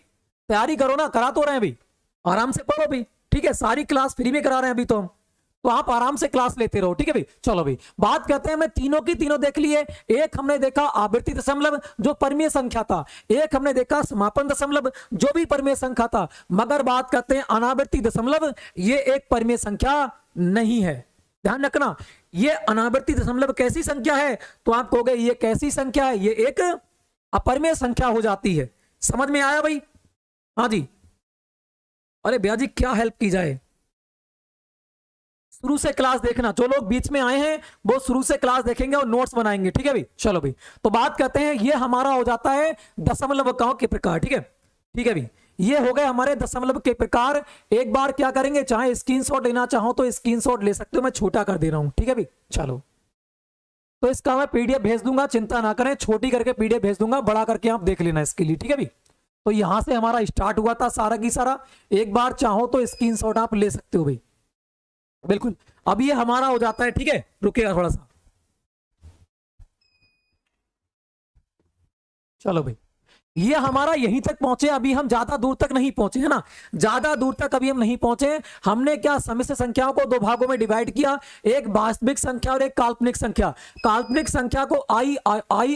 तैयारी करो ना, करा तो रहे हैं भाई, आराम से पढ़ो भाई, ठीक है? सारी क्लास फ्री में करा रहे हैं अभी तो हम, तो आप आराम से क्लास लेते रहो, ठीक है भाई? चलो भाई बात करते हैं, हमने तीनों की तीनों देख लिए। एक हमने देखा आवृत्ति दशमलव जो परिमेय संख्या था, एक हमने देखा समापन दशमलव जो भी परिमेय संख्या था। मगर बात करते हैं अनावृत्ति दशमलव, ये एक परिमेय संख्या नहीं है। ध्यान रखना, ये अनावृत्ति दशमलव कैसी संख्या है? तो आप कहोगे ये कैसी संख्या है? ये एक अपरिमेय संख्या हो जाती है। समझ में आया भाई? हाँ जी। अरे भैया जी क्या हेल्प की जाए, शुरू से क्लास देखना। जो लोग बीच में आए हैं वो शुरू से क्लास देखेंगे और नोट्स बनाएंगे, ठीक है भाई? चलो भाई तो बात करते हैं, ये हमारा हो जाता है दशमलव अंकों के प्रकार, ठीक है? ठीक है भाई, ये हो गए हमारे दशमलव के प्रकार। एक बार क्या करेंगे, चाहे स्क्रीनशॉट लेना चाहो तो स्क्रीनशॉट ले सकते हो, मैं छोटा कर दे रहा हूं, ठीक है भाई? चलो तो इसका मैं पीडीएफ भेज दूंगा, चिंता ना करें, छोटी करके पीडीएफ भेज दूंगा, बड़ा करके आप देख लेना इसके लिए, ठीक है भाई? तो यहां से हमारा स्टार्ट हुआ था सारा की सारा। एक बार चाहो तो स्क्रीनशॉट आप ले सकते हो भाई, बिल्कुल। अब ये हमारा हो जाता है, ठीक है? रुकिएगा थोड़ा सा, चलो भाई ये हमारा यहीं तक पहुंचे। अभी हम ज्यादा दूर तक नहीं पहुंचे, है ना? ज्यादा दूर तक अभी हम नहीं पहुंचे। हमने क्या सम्मिश्र संख्याओं को 2 भागों में डिवाइड किया, एक वास्तविक संख्या और एक काल्पनिक संख्या। काल्पनिक संख्या को आई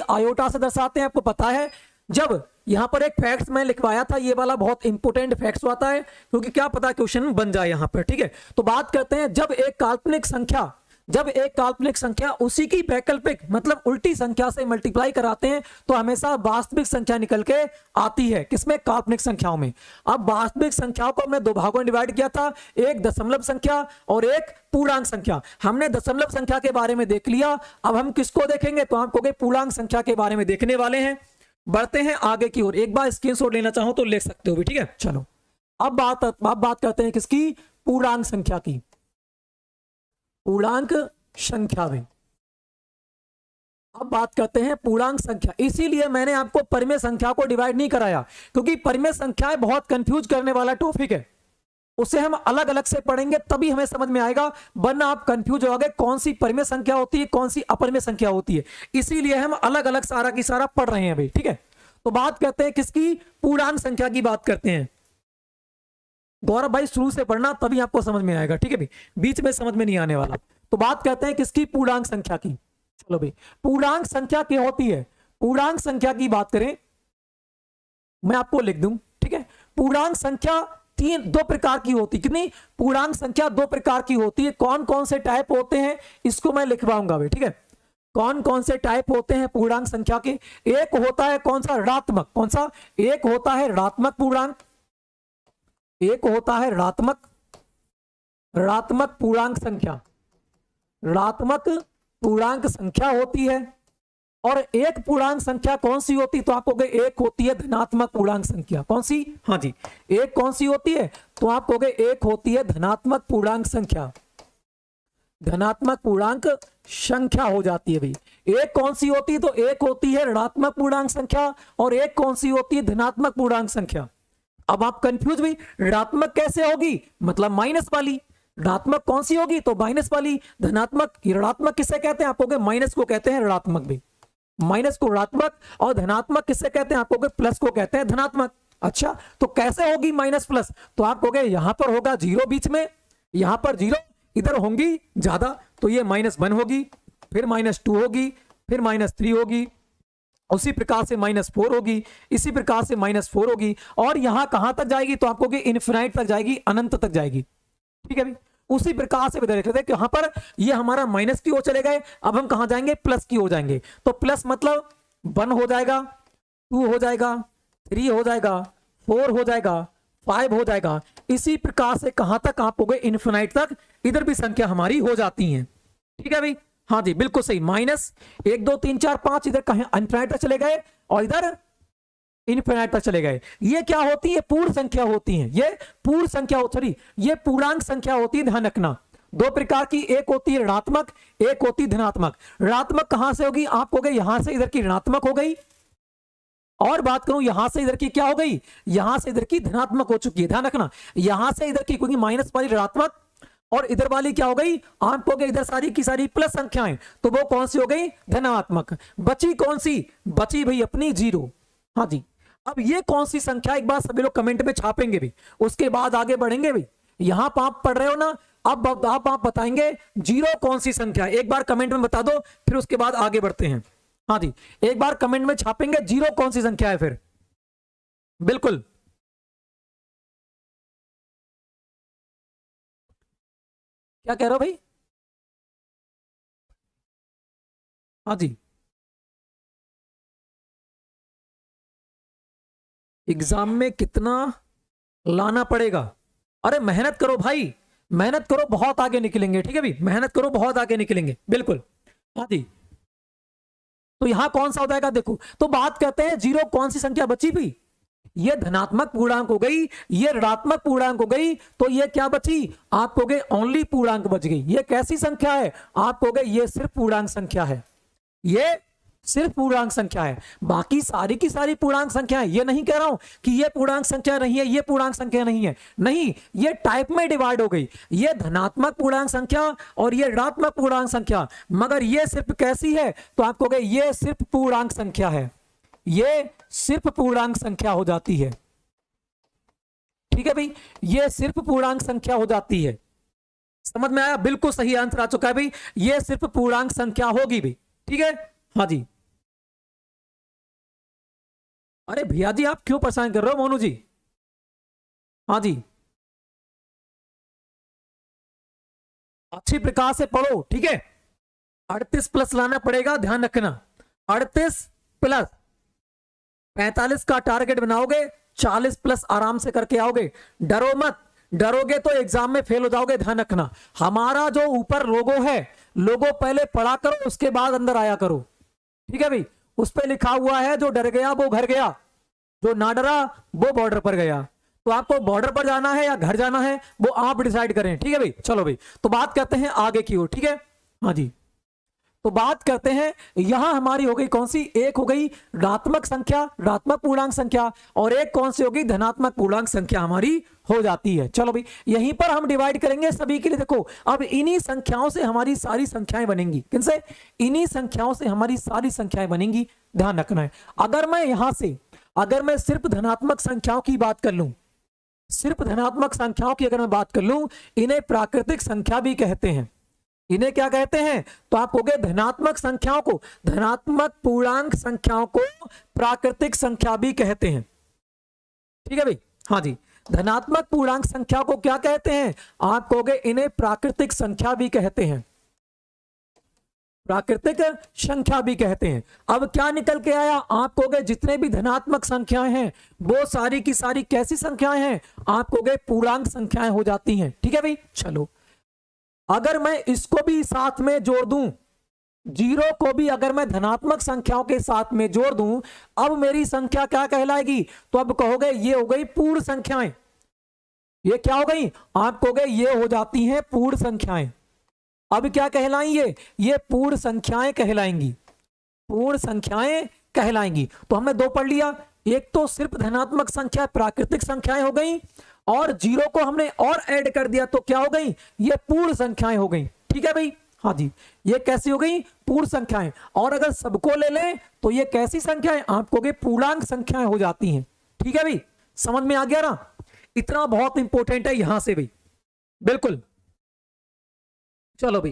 आयोटा से दर्शाते हैं, आपको पता है। जब यहां पर एक फैक्ट्स मैं लिखवाया था, ये वाला बहुत इंपोर्टेंट फैक्ट्स आता है, क्योंकि क्या पता क्वेश्चन बन जाए यहां पर, ठीक है? तो बात करते हैं, जब एक काल्पनिक संख्या जब एक काल्पनिक संख्या उसी की वैकल्पिक मतलब उल्टी संख्या से मल्टीप्लाई कराते हैं तो हमेशा वास्तविक संख्या निकल के आती है। किसमें? काल्पनिक संख्याओं में। अब वास्तविक संख्याओं को हमने दो भागों में डिवाइड किया था, एक दशमलव संख्या और एक पूर्णांक संख्या। हमने दशमलव संख्या के बारे में देख लिया, अब हम किसको देखेंगे? तो आप कहोगे पूर्णांक संख्या के बारे में देखने वाले हैं। बढ़ते हैं आगे की ओर। एक बार स्क्रीनशॉट लेना चाहो तो ले सकते हो भी, ठीक है। चलो अब बात करते हैं किसकी? पूर्णांक संख्या की। पूर्णांक संख्या में अब बात करते हैं पूर्णांक संख्या। इसीलिए मैंने आपको परिमेय संख्या को डिवाइड नहीं कराया, क्योंकि परिमेय संख्याएं बहुत कंफ्यूज करने वाला टॉपिक है। उसे हम अलग अलग से पढ़ेंगे तभी हमें समझ में आएगा, वरना आप कंफ्यूज हो गए कौन सी परिमेय संख्या होती है, कौन सी अपरिमेय संख्या होती है। इसीलिए हम अलग अलग सारा की सारा पढ़ रहे हैं अभी, ठीक है। तो बात करते हैं किसकी? पूर्णांक संख्या की बात करते हैं। गौरव भाई शुरू से पढ़ना तभी आपको समझ में आएगा, ठीक है भाई, बीच में समझ में नहीं आने वाला। तो बात करते हैं किसकी? पूर्णांक संख्या की। चलो भाई, पूर्णांक संख्या क्या होती है? पूर्णांक संख्या की बात करें, मैं आपको लिख दूं, ठीक है। पूर्णांक संख्या दो प्रकार की होती। कितनी? पूर्णांक संख्या दो प्रकार की होती है। कौन कौन से टाइप होते हैं इसको मैं लिखवाऊंगा भाई, ठीक है। कौन कौन से टाइप होते हैं पूर्णांक संख्या के? एक होता है कौन सा? ऋणात्मक। कौन सा? एक होता है ऋणात्मक पूर्णांक, एक होता है ऋणात्मक पूर्णांक संख्या। ऋणात्मक पूर्णांक संख्या होती है। और एक पूर्णांक संख्या कौन सी होती? तो आप कहोगे एक होती है धनात्मक पूर्णांक संख्या। कौन सी? हाँ जी, एक कौन सी होती है? तो आप कहोगे एक होती है धनात्मक पूर्णांक संख्या। धनात्मक पूर्णांक संख्या हो जाती है भाई। एक कौन सी होती है? तो एक होती है ऋणात्मक पूर्णांक संख्या और एक कौन सी होती है? धनात्मक पूर्णांक संख्या। अब आप कंफ्यूज भाई, ऋणात्मक कैसे होगी? मतलब माइनस वाली। ऋणात्मक कौन सी होगी? तो माइनस वाली। धनात्मक, ऋणात्मक किसे कहते हैं? आप कहोगे माइनस को कहते हैं ऋणात्मक भी। माइनस को ऋणात्मक, और धनात्मक किससे कहते हैं? आप कहोगे प्लस को कहते हैं धनात्मक। अच्छा, तो कैसे होगी माइनस प्लस? तो आप कहोगे यहां पर होगा जीरो बीच में, यहां पर जीरो, इधर होंगी ज्यादा, तो ये -1 होगी, फिर -2 होगी, फिर -3 होगी, उसी प्रकार से -4 होगी, इसी प्रकार से -4 होगी, और यहां कहां तक जाएगी? तो आप कहोगे इन्फिनाइट तक जाएगी, अनंत तक जाएगी, ठीक है भाई। उसी प्रकार से देख लेते हैं कि यहां पर ये हमारा माइनस की ओर चले गए, अब हम कहां जाएंगे? प्लस की ओर जाएंगे। तो प्लस मतलब 1 हो जाएगा, 2 हो जाएगा, 3 हो जाएगा, 4 हो जाएगा, 5 हो जाएगा। इसी प्रकार से कहां तक? आप हो गए इन्फिनाइट तक। इधर भी संख्या हमारी हो जाती है, ठीक है भाई। हाँ जी, बिल्कुल सही। -1 2 3 4 5 इधर कहां? इन्फिनाइट तक चले गए और इधर इन्फिनाइट तक चले गए। ये क्या होती है? पूर्ण संख्या होती है। ये पूर्ण संख्या, सॉरी, ये पूर्णांक संख्या होती है। ध्यान रखना, दो प्रकार की, एक होती है ऋणात्मक, एक होती है धनात्मक। ऋणात्मक कहां से होगी? आप हो गए यहां से इधर की ऋणात्मक हो गई, और बात करूं यहां से इधर की क्या हो गई? यहां से इधर की धनात्मक हो चुकी है। ध्यान रखना, यहां से इधर की, क्योंकि माइनस वाली ऋणात्मक और इधर वाली क्या हो गई? आप हो गए इधर सारी की सारी प्लस संख्याएं, तो वो कौन सी हो गई? धनात्मक। बची कौन सी? बची भाई अपनी 0। हाँ जी, अब ये कौन सी संख्या? एक बार सभी लोग कमेंट में छापेंगे भी, उसके बाद आगे बढ़ेंगे भी। यहां पर आप पढ़ रहे हो ना, अब आप बताएंगे 0 कौन सी संख्या है। एक बार कमेंट में बता दो, फिर उसके बाद आगे बढ़ते हैं। हाँ जी, एक बार कमेंट में छापेंगे 0 कौन सी संख्या है फिर। बिल्कुल, क्या कह रहे हो भाई? हाँ जी, एग्जाम में कितना लाना पड़ेगा? अरे मेहनत करो भाई, मेहनत करो, बहुत आगे निकलेंगे, ठीक है भाई, मेहनत करो, बहुत आगे निकलेंगे, बिल्कुल। हाँ जी, तो यहां कौन सा हो जाएगा? देखो, तो बात करते हैं 0 कौन सी संख्या बची भी? ये धनात्मक पूर्णांक हो गई, ये ऋणात्मक पूर्णांक हो गई, तो ये क्या बची? आप कहोगे ओनली पूर्णांक बच गई। ये कैसी संख्या है? आप कहोगे ये सिर्फ पूर्णांक संख्या है, ये सिर्फ पूर्णांक संख्या है। बाकी सारी की सारी पूर्णांक संख्या है। ये नहीं कह रहा हूं कि ये पूर्णांक संख्या नहीं है, ये पूर्णांक संख्या नहीं है, नहीं, ये टाइप में डिवाइड हो गई। ये धनात्मक पूर्णांक संख्या और ये ऋणात्मक पूर्णांक संख्या, मगर ये सिर्फ कैसी है? तो आप कहोगे ये सिर्फ पूर्णांक संख्या है, ये सिर्फ पूर्णांक संख्या हो जाती है, ठीक है भाई, ये सिर्फ पूर्णांक संख्या हो जाती है। समझ में आया? बिल्कुल सही आंसर आ चुका है भाई, ये सिर्फ पूर्णांक संख्या होगी भाई, ठीक है। हाँ जी, अरे भैया जी आप क्यों परेशान कर रहे हो मोनू जी? हाँ जी, अच्छी प्रकार से पढ़ो, ठीक है। 38 प्लस लाना पड़ेगा, ध्यान रखना। 38 प्लस 45 का टारगेट बनाओगे, 40 प्लस आराम से करके आओगे। डरो मत, डरोगे तो एग्जाम में फेल हो जाओगे, ध्यान रखना। हमारा जो ऊपर लोगो है, लोगो पहले पढ़ा करो, उसके बाद अंदर आया करो, ठीक है भाई। उस पर लिखा हुआ है जो डर गया वो घर गया, जो ना डरा वो बॉर्डर पर गया। तो आपको बॉर्डर पर जाना है या घर जाना है वो आप डिसाइड करें, ठीक है भाई। चलो भाई, तो बात करते हैं आगे की ओर, ठीक है। हाँ जी, तो बात करते हैं, यहां हमारी हो गई कौन सी, एक हो गई ऋणात्मक संख्या, ऋणात्मक पूर्णांक संख्या, और एक कौन सी होगी, धनात्मक पूर्णांक संख्या हमारी हो जाती है। चलो भाई, यहीं पर हम डिवाइड करेंगे सभी के लिए। देखो अब इन्हीं संख्याओं से हमारी सारी संख्याएं बनेंगी। किनसे? इन्हीं संख्याओं से हमारी सारी संख्याएं बनेंगी, ध्यान रखना है। अगर मैं यहां से, अगर मैं सिर्फ धनात्मक संख्याओं की बात कर लूं, सिर्फ धनात्मक संख्याओं की अगर मैं बात कर लूं, इन्हें प्राकृतिक संख्या भी कहते हैं। इन्हें क्या कहते हैं? तो आप कहोगे धनात्मक संख्याओं को, धनात्मक पूर्णांक संख्याओं को प्राकृतिक संख्या भी कहते हैं, ठीक है भाई। हाँ जी, धनात्मक पूर्णांक संख्या को क्या कहते हैं? आप कहोगे इन्हें प्राकृतिक संख्या भी कहते हैं, प्राकृतिक संख्या भी कहते हैं। अब क्या निकल के आया? आप कहोगे जितने भी धनात्मक संख्याएं हैं वो सारी की सारी कैसी संख्याएं हैं? आप कहोगे पूर्णांक संख्याएं हो जाती हैं, ठीक है भाई। चलो, अगर मैं इसको भी साथ में जोड़ दूं, जीरो को भी अगर मैं धनात्मक संख्याओं के साथ में जोड़ दूं, अब मेरी संख्या क्या कहलाएगी? तो अब कहोगे ये हो गई पूर्ण संख्याएं। ये क्या हो गई? आप कहोगे ये हो जाती हैं पूर्ण संख्याएं। अब क्या कहलाएंगे? ये पूर्ण संख्याएं कहलाएंगी, पूर्ण संख्याएं कहलाएंगी। तो हमने दो पढ़ लिया, एक तो सिर्फ धनात्मक संख्या प्राकृतिक संख्याएं हो गई, और जीरो को हमने और ऐड कर दिया तो क्या हो गई? ये पूर्ण संख्याएं हो गई, ठीक है भाई। हाँ जी, ये कैसी हो गई? पूर्ण संख्याएं। और अगर सबको ले लें तो ये कैसी संख्याएं? आप कहोगे पूर्णांक संख्याएं हो जाती हैं, ठीक है भाई। समझ में आ गया ना? इतना बहुत इंपॉर्टेंट है यहां से भाई, बिल्कुल। चलो भाई,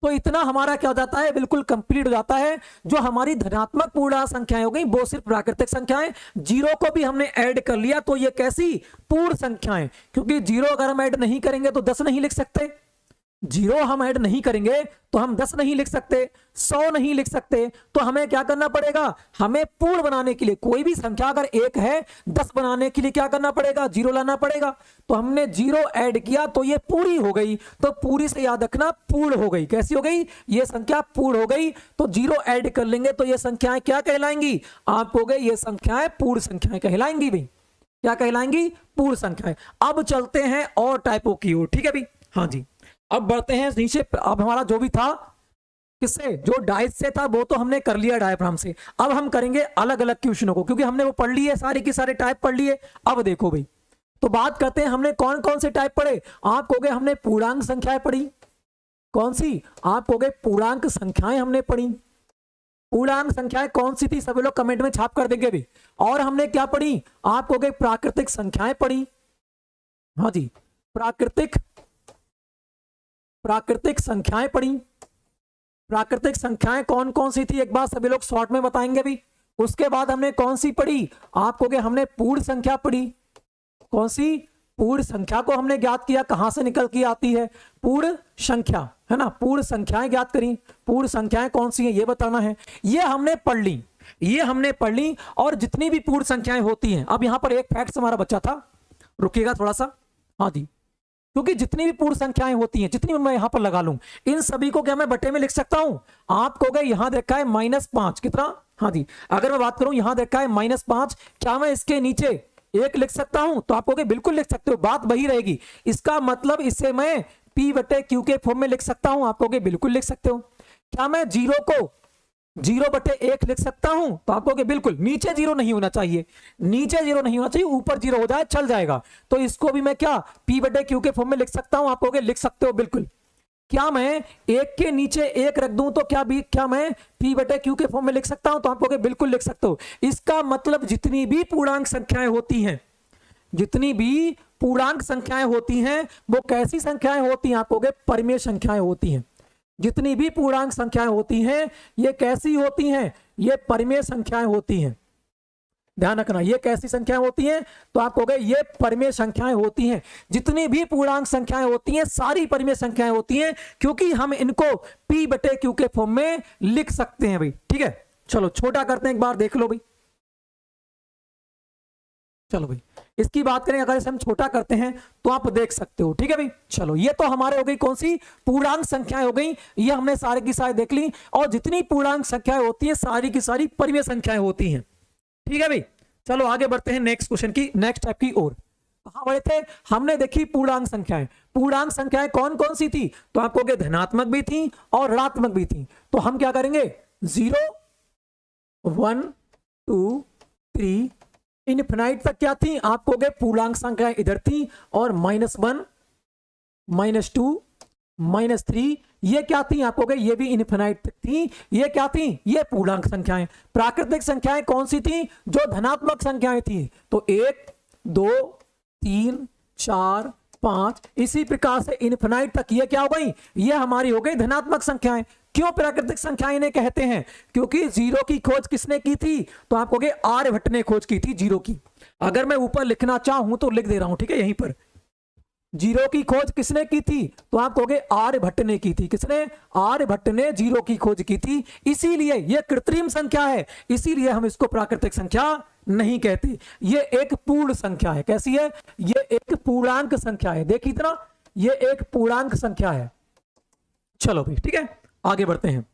तो इतना हमारा क्या हो जाता है? बिल्कुल कंप्लीट हो जाता है। जो हमारी धनात्मक पूर्णांक संख्याएं हो गई वो सिर्फ प्राकृतिक संख्याएं, जीरो को भी हमने ऐड कर लिया तो ये कैसी? पूर्ण संख्याएं। क्योंकि जीरो अगर हम ऐड नहीं करेंगे तो 10 नहीं लिख सकते, जीरो हम ऐड नहीं करेंगे तो हम 10 नहीं लिख सकते, 100 नहीं लिख सकते। तो हमें क्या करना पड़ेगा? हमें पूर्ण बनाने के लिए, कोई भी संख्या अगर एक है, 10 बनाने के लिए क्या करना पड़ेगा? जीरो लाना पड़ेगा। तो हमने जीरो ऐड किया तो ये पूरी हो गई। तो पूरी से याद रखना पूर्ण हो गई। कैसी हो गई? ये संख्या पूर्ण हो गई। तो जीरो ऐड कर लेंगे तो ये संख्याएं क्या कहलाएंगी? आप हो गए ये संख्याएं पूर्ण संख्याएं कहलाएंगी भाई। क्या कहलाएंगी? पूर्ण संख्याएं। अब चलते हैं और टाइपों की ओर, ठीक है भाई। हाँ जी, अब बढ़ते हैं नीचे। अब हमारा जो भी था, किससे? जो डाइस से था वो तो हमने कर लिया डायफ्राम से। अब हम करेंगे अलग अलग क्वेश्चनों को, क्योंकि हमने वो पढ़ लिए, सारे के सारे टाइप पढ़ लिए। अब देखो भाई, तो बात करते हैं हमने कौन कौन से टाइप पढ़े। आप कहोगे हमने पूर्णांक संख्याएं पढ़ी। कौन सी? आप कहोगे पूर्णांक संख्याएं हमने पढ़ी। पूर्णांक संख्याएं कौन सी थी? सभी लोग कमेंट में छाप कर देंगे भी। और हमने क्या पढ़ी? आप कहोगे प्राकृतिक संख्याएं पढ़ी। हाँ जी, प्राकृतिक संख्याएं पढ़ी। प्राकृतिक संख्याएं कौन कौन सी थी एक बार सभी लोग शॉर्ट में बताएंगे भी। उसके बाद हमने कौन सी पढ़ी? आप कहोगे हमने पूर्ण संख्या पढ़ी। कौन सी? पूर्ण संख्या को हमने ज्ञात किया, कहां से निकल के आती है? पूर्ण संख्या, है ना। पूर्ण संख्याएं ज्ञात करी। पूर्ण संख्याएं कौन सी है ये बताना है। ये हमने पढ़ ली, ये हमने पढ़ ली। और जितनी भी पूर्ण संख्याएं होती हैं, अब यहां पर एक फैक्ट हमारा बच्चा था, रुकिएगा थोड़ा सा। हाँ जी, क्योंकि जितनी भी पूर्ण संख्याएं होती हैं, जितनी मैं यहां पर लगा लूं, इन सभी को क्या मैं बटे में लिख सकता हूं? आप कहोगे यहां देखा है -5, कितना? हाँ जी, अगर मैं बात करूं यहां देखा है -5, क्या मैं इसके नीचे 1 लिख सकता हूं? तो आप कहोगे बिल्कुल लिख सकते हो, बात वही रहेगी। इसका मतलब इससे मैं P/Q के फॉर्म में लिख सकता हूं। आप कहोगे बिल्कुल लिख सकते हो। क्या मैं 0 को 0/1 लिख सकता हूं? तो आप कहोगे बिल्कुल। नीचे 0 नहीं होना चाहिए, नीचे 0 नहीं होना चाहिए, ऊपर 0 हो जाए चल जाएगा। तो इसको भी मैं क्या P/Q के फॉर्म में लिख सकता हूं? आप कहोगे लिख सकते हो, बिल्कुल। क्या मैं 1 के नीचे 1 रख दूं तो क्या मैं P/Q के फॉर्म में लिख सकता हूं? तो आप कहोगे बिल्कुल लिख सकते हो। इसका मतलब जितनी भी पूर्णांक संख्याएं होती हैं, जितनी भी पूर्णांक संख्याएं होती हैं वो कैसी संख्याएं होती हैं? आप कहोगे परिमेय संख्याएं होती हैं। जितनी भी पूर्णांक संख्याएं होती हैं ये कैसी होती हैं? ये परिमेय संख्याएं होती हैं। ध्यान रखना ये कैसी संख्याएं होती हैं, तो आप कहोगे ये परिमेय संख्याएं होती हैं। जितनी भी पूर्णांक संख्याएं होती हैं सारी परिमेय संख्याएं होती हैं, क्योंकि हम इनको P/Q के फॉर्म में लिख सकते हैं भाई। ठीक है, चलो छोटा करते हैं, एक बार देख लो भाई। चलो भाई इसकी बात करें, अगर इसे हम छोटा करते हैं तो आप देख सकते हो। ठीक है भाई, चलो ये तो हमारे हो गई कौन सी, पूर्णांक संख्याएं हो गई, ये हमने सारी की सारी देख ली। और जितनी पूर्णांक संख्याएं होती हैं सारी की सारी परिमेय संख्याएं होती हैं। ठीक है भाई, चलो आगे बढ़ते हैं नेक्स्ट क्वेश्चन की, नेक्स्ट टाइप की ओर। कहां बढ़े थे, हमने देखी पूर्णांक संख्याएं। पूर्णांक संख्याएं कौन कौन सी थी, तो आप कहोगे धनात्मक भी थी और ऋणात्मक भी थी। तो हम क्या करेंगे, 0 1 2 3 इनफिनाइट तक क्या थी, आप कहोगे पूर्णांक संख्याएं इधर थी, और -1 -2 -3 ये क्या थी, आप कहोगे ये भी इनफिनाइट तक थी। ये क्या थी, ये पूर्णांक संख्याएं। प्राकृतिक संख्याएं कौन सी थी, जो धनात्मक संख्याएं थी, तो 1 2 3 4 5 इसी प्रकार से इनफिनाइट तक ये क्या हो गई, ये हमारी हो गई धनात्मक संख्याएं। क्यों प्राकृतिक संख्याएं इन्हें कहते हैं, क्योंकि जीरो की खोज किसने की थी, तो आप कहोगे आर्यभट्ट ने खोज की थी जीरो की। अगर मैं ऊपर लिखना चाहूं तो लिख दे रहा हूं, ठीक है, यहीं पर जीरो की खोज किसने की थी, तो आप कहोगे आर्यभट्ट ने की थी। किसने, आर्यभट्ट ने जीरो की खोज की थी। इसीलिए यह कृत्रिम संख्या है, इसीलिए हम इसको प्राकृतिक संख्या नहीं कहते। ये एक पूर्ण संख्या है। कैसी है, ये एक पूर्णांक संख्या है। देखिए इतना, ये एक पूर्णांक संख्या है। चलो भाई ठीक है, आगे बढ़ते हैं।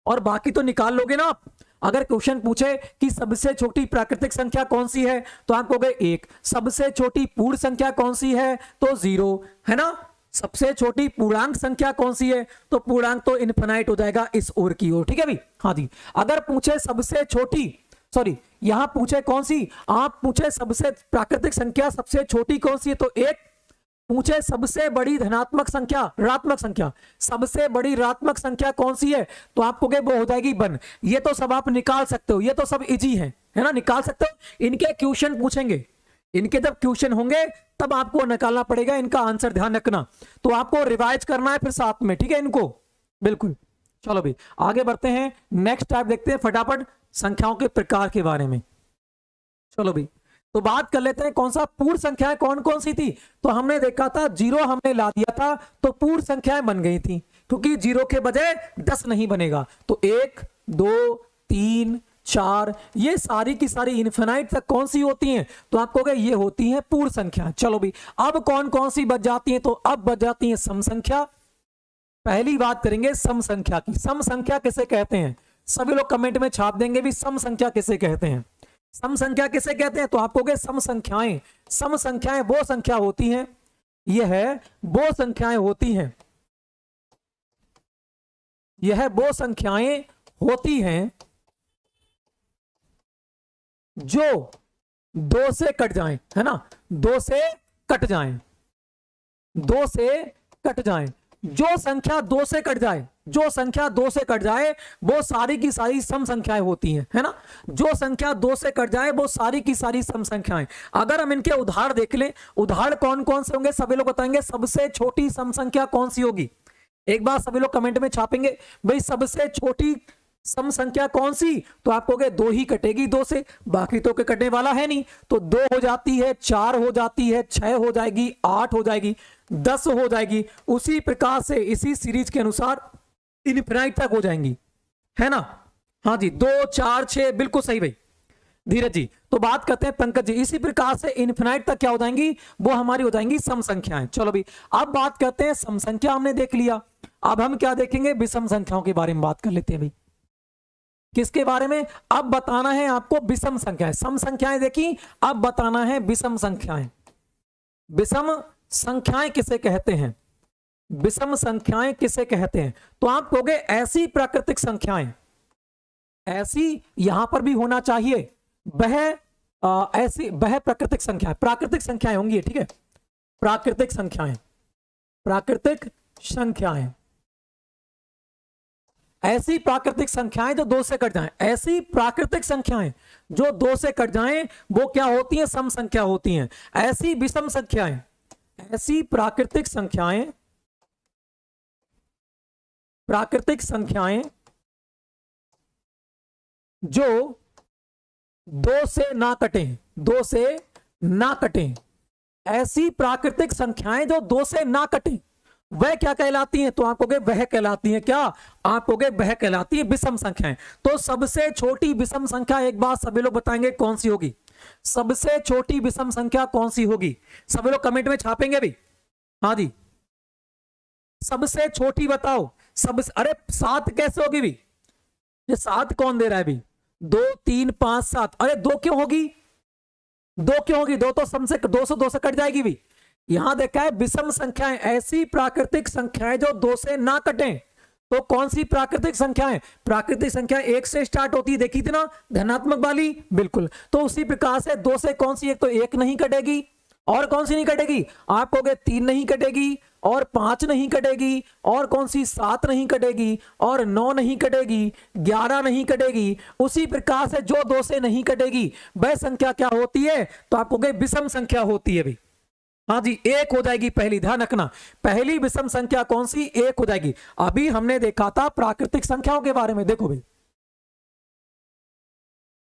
और बाकी तो निकाल लोगे ना आप। अगर क्वेश्चन पूछे कि सबसे छोटी प्राकृतिक संख्या कौन सी है, तो आप कहोगे 1। सबसे छोटी पूर्ण संख्या कौन सी है, तो 0 है ना। सबसे छोटी पूर्णांक संख्या कौन सी है, तो पूर्णांक तो इनफिनाइट हो जाएगा इस ओर की ओर। ठीक है भाई, हाँ जी। अगर पूछे सबसे छोटी, सॉरी यहां पूछे कौन सी, आप पूछे सबसे प्राकृतिक संख्या सबसे छोटी कौन सी है, तो 1। पूछे सबसे बड़ी धनात्मक संख्या, ऋणात्मक संख्या, सबसे बड़ी ऋणात्मक संख्या कौन सी है, तो आपको वो हो जाएगी 1। ये तो सब आप निकाल सकते हो, ये तो सब इजी है ना, निकाल सकते हो। इनके क्वेश्चन पूछेंगे, इनके जब क्वेश्चन होंगे तब आपको निकालना पड़ेगा इनका आंसर, ध्यान रखना। तो आपको रिवाइज करना है फिर साथ में, ठीक है, इनको बिल्कुल। चलो भाई आगे बढ़ते हैं, नेक्स्ट टाइप देखते हैं फटाफट संख्याओं के प्रकार के बारे में। चलो भाई तो बात कर लेते हैं कौन सा पूर्ण संख्याएं कौन कौन सी थी। तो हमने देखा था 0 हमने ला दिया था तो पूर्ण संख्याएं बन गई थी, क्योंकि 0 के बजाय 10 नहीं बनेगा। तो 1 2 3 4 ये सारी की सारी इनफिनाइट तक कौन सी होती हैं, तो आप कहोगे ये होती हैं पूर्ण संख्या। चलो भाई अब कौन कौन सी बच जाती हैं, तो अब बच जाती हैं सम संख्या। पहली बात करेंगे सम संख्या की। सम संख्या किसे कहते हैं, सभी लोग कमेंट में छाप देंगे भी सम संख्या किसे कहते हैं। सम संख्या किसे कहते हैं, तो आप कहोगे सम संख्याएं। सम संख्याएं वो संख्या होती हैं, यह है वो संख्याएं होती हैं, यह वो संख्याएं होती हैं जो 2 से कट जाएं, है ना, 2 से कट जाएं, 2 से कट जाएं। जो संख्या 2 से कट जाए, जो संख्या 2 से कट जाए वो सारी की सारी सम संख्याएं होती हैं, है ना। जो संख्या 2 से कट जाए वो सारी की सारी सम संख्याएं। अगर हम इनके उदाहरण देख लें, उदाहरण कौन कौन से होंगे, सभी लोग बताएंगे सबसे छोटी सम संख्या कौन सी होगी। एक बार सभी लोग कमेंट में छापेंगे भाई सबसे छोटी सम संख्या कौन सी, तो आप कहोगे 2 ही कटेगी 2 से, बाकी तो कटने वाला है नहीं। तो 2 हो जाती है, 4 हो जाती है, 6 हो जाएगी, 8 हो जाएगी, 10 हो जाएगी। उसी प्रकार से इसी सीरीज के अनुसार इनफिनाइट तक हो जाएंगी, है ना। हाँ जी 2 4 6 बिल्कुल सही भाई धीरज जी। तो बात करते हैं पंकज जी, इसी प्रकार से इनफिनाइट तक क्या हो जाएंगी, वो हमारी हो जाएंगी सम संख्याएं। चलो भाई अब बात करते हैं सम संख्या हमने देख लिया, अब हम क्या देखेंगे, विषम संख्याओं के बारे में बात कर लेते हैं भाई। किसके बारे में, अब बताना है आपको विषम संख्याएं। सम संख्याएं देखी, अब बताना है विषम संख्याएं। विषम संख्याएं किसे कहते हैं, विषम संख्याएं किसे कहते हैं, तो आप कहोगे ऐसी प्राकृतिक संख्याएं, ऐसी यहां पर भी होना चाहिए वह ऐसी वह प्राकृतिक संख्याएं, प्राकृतिक संख्याएं होंगी, ठीक है, प्राकृतिक संख्याएं, प्राकृतिक संख्याएं, ऐसी प्राकृतिक संख्याएं जो 2 से कट जाएं, ऐसी प्राकृतिक संख्याएं जो 2 से कट जाएं वो क्या होती हैं, सम संख्या होती हैं। ऐसी विषम संख्याएं, ऐसी प्राकृतिक संख्याएं, प्राकृतिक संख्याएं जो दो से ना कटे, दो से ना कटे, ऐसी प्राकृतिक संख्याएं जो दो से ना कटे वह क्या कहलाती हैं? तो आप कहोगे वह कहलाती हैं क्या? आप कहोगे वह कहलाती है विषम संख्याएं। तो सबसे छोटी विषम संख्या एक बार सभी लोग बताएंगे कौन सी होगी? सबसे छोटी विषम संख्या कौन सी होगी? सभी लोग कमेंट में छापेंगे भी। हाँ जी, सबसे छोटी बताओ। अरे 7 कैसे होगी भी? ये 7 कौन दे रहा है भी? 2 3 5 7। अरे 2 क्यों होगी? 2 क्यों होगी? 2 तो सम से 2 से कट जाएगी भी। यहां देखा है विषम संख्याएं, ऐसी प्राकृतिक संख्याएं जो 2 से ना कटें। तो कौन सी प्राकृतिक संख्याएं? प्राकृतिक संख्या 1 से स्टार्ट होती है, देखी थी ना धनात्मक वाली, बिल्कुल। तो उसी प्रकार से 2 से कौन सी? एक तो 1 नहीं कटेगी, और कौन सी नहीं कटेगी? आप कहोगे 3 नहीं कटेगी, और 5 नहीं कटेगी, और कौन सी? 7 नहीं कटेगी, और 9 नहीं कटेगी, 11 नहीं कटेगी। उसी प्रकार से जो 2 से नहीं कटेगी वह संख्या क्या होती है? तो आप कहोगे विषम संख्या होती है भी। हाँ जी, 1 हो जाएगी पहली, ध्यान रखना। पहली विषम संख्या कौन सी? 1 हो जाएगी। अभी हमने देखा था प्राकृतिक संख्याओं के बारे में, देखो भाई,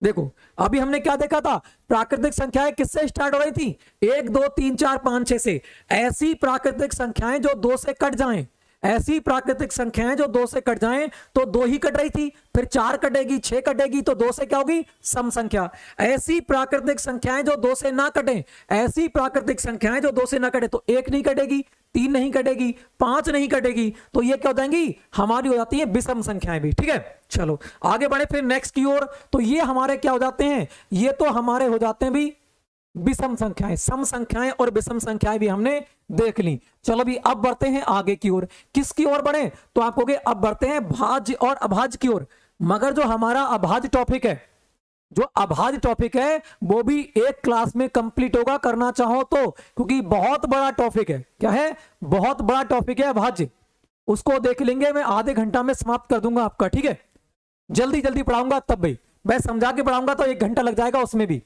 देखो अभी हमने क्या देखा था? प्राकृतिक संख्याएं किससे स्टार्ट हो रही थी? 1 2 3 4 5 6 से। ऐसी प्राकृतिक संख्याएं जो 2 से कट जाएं, ऐसी प्राकृतिक संख्याएं जो 2 से कट जाएं, तो 2 ही कट रही थी, फिर 4 कटेगी, 6 कटेगी, तो 2 से क्या होगी? सम संख्या। ऐसी प्राकृतिक संख्याएं जो 2 से ना कटे, ऐसी प्राकृतिक संख्याएं जो 2 से ना कटे, तो 1 नहीं कटेगी, 3 नहीं कटेगी, 5 नहीं कटेगी, तो ये क्या हो जाएंगी? हमारी हो जाती है विषम संख्याएं भी। ठीक है, चलो आगे बढ़े फिर नेक्स्ट की ओर। तो ये हमारे क्या हो जाते हैं? ये तो हमारे हो जाते हैं भी विषम संख्याएं। सम संख्याएं और विषम संख्याएं भी हमने देख ली। चलो भी अब बढ़ते हैं आगे की ओर। किसकी ओर बढ़े? तो आप कहोगे अब बढ़ते हैं भाज्य और अभाज्य की ओर। मगर जो हमारा अभाज्य टॉपिक है, जो अभाज्य टॉपिक है वो भी एक क्लास में कंप्लीट होगा, करना चाहो तो, क्योंकि बहुत बड़ा टॉपिक है। क्या है? बहुत बड़ा टॉपिक है अभाज्य। उसको देख लेंगे, मैं आधे घंटा में समाप्त कर दूंगा आपका। ठीक है, जल्दी जल्दी पढ़ाऊंगा, तब भी मैं समझा के पढ़ाऊंगा तो 1 घंटा लग जाएगा उसमें भी।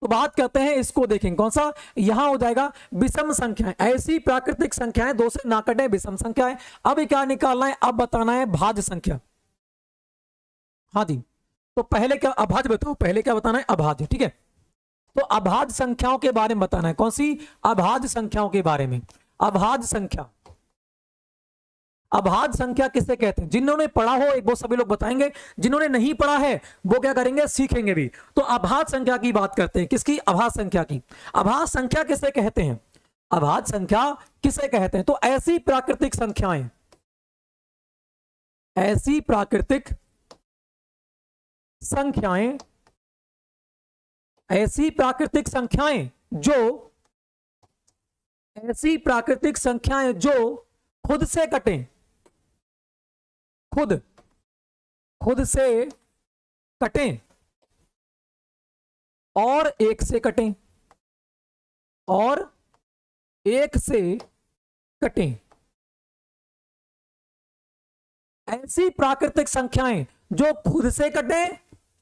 तो बात करते हैं, इसको देखेंगे कौन सा? यहां हो जाएगा विषम संख्याएं, ऐसी प्राकृतिक संख्याएं 2 से ना कटे, विषम संख्याएं। अब क्या निकालना है? अब बताना है भाज्य संख्या। हाँ जी, तो पहले क्या अभाज्य बताओ, पहले क्या बताना है? अभाज्य। ठीक है, तो अभाज्य संख्याओं के बारे में बताना है। कौन सी? अभाज्य संख्याओं के बारे में। अभाज्य संख्या, अभाज्य संख्या किसे कहते हैं? जिन्होंने पढ़ा हो एक वो सभी लोग बताएंगे, जिन्होंने नहीं पढ़ा है वो क्या करेंगे? सीखेंगे भी। तो अभाज्य संख्या की बात करते हैं। किसकी? अभाज्य संख्या की। अभाज्य संख्या किसे कहते हैं? अभाज्य संख्या किसे कहते हैं? तो ऐसी प्राकृतिक संख्याएं, ऐसी प्राकृतिक संख्याएं, ऐसी प्राकृतिक संख्याएं जो, ऐसी प्राकृतिक संख्याएं जो खुद से कटें, खुद से कटें और 1 से कटें, और 1 से कटें। ऐसी प्राकृतिक संख्याएं जो खुद से कटें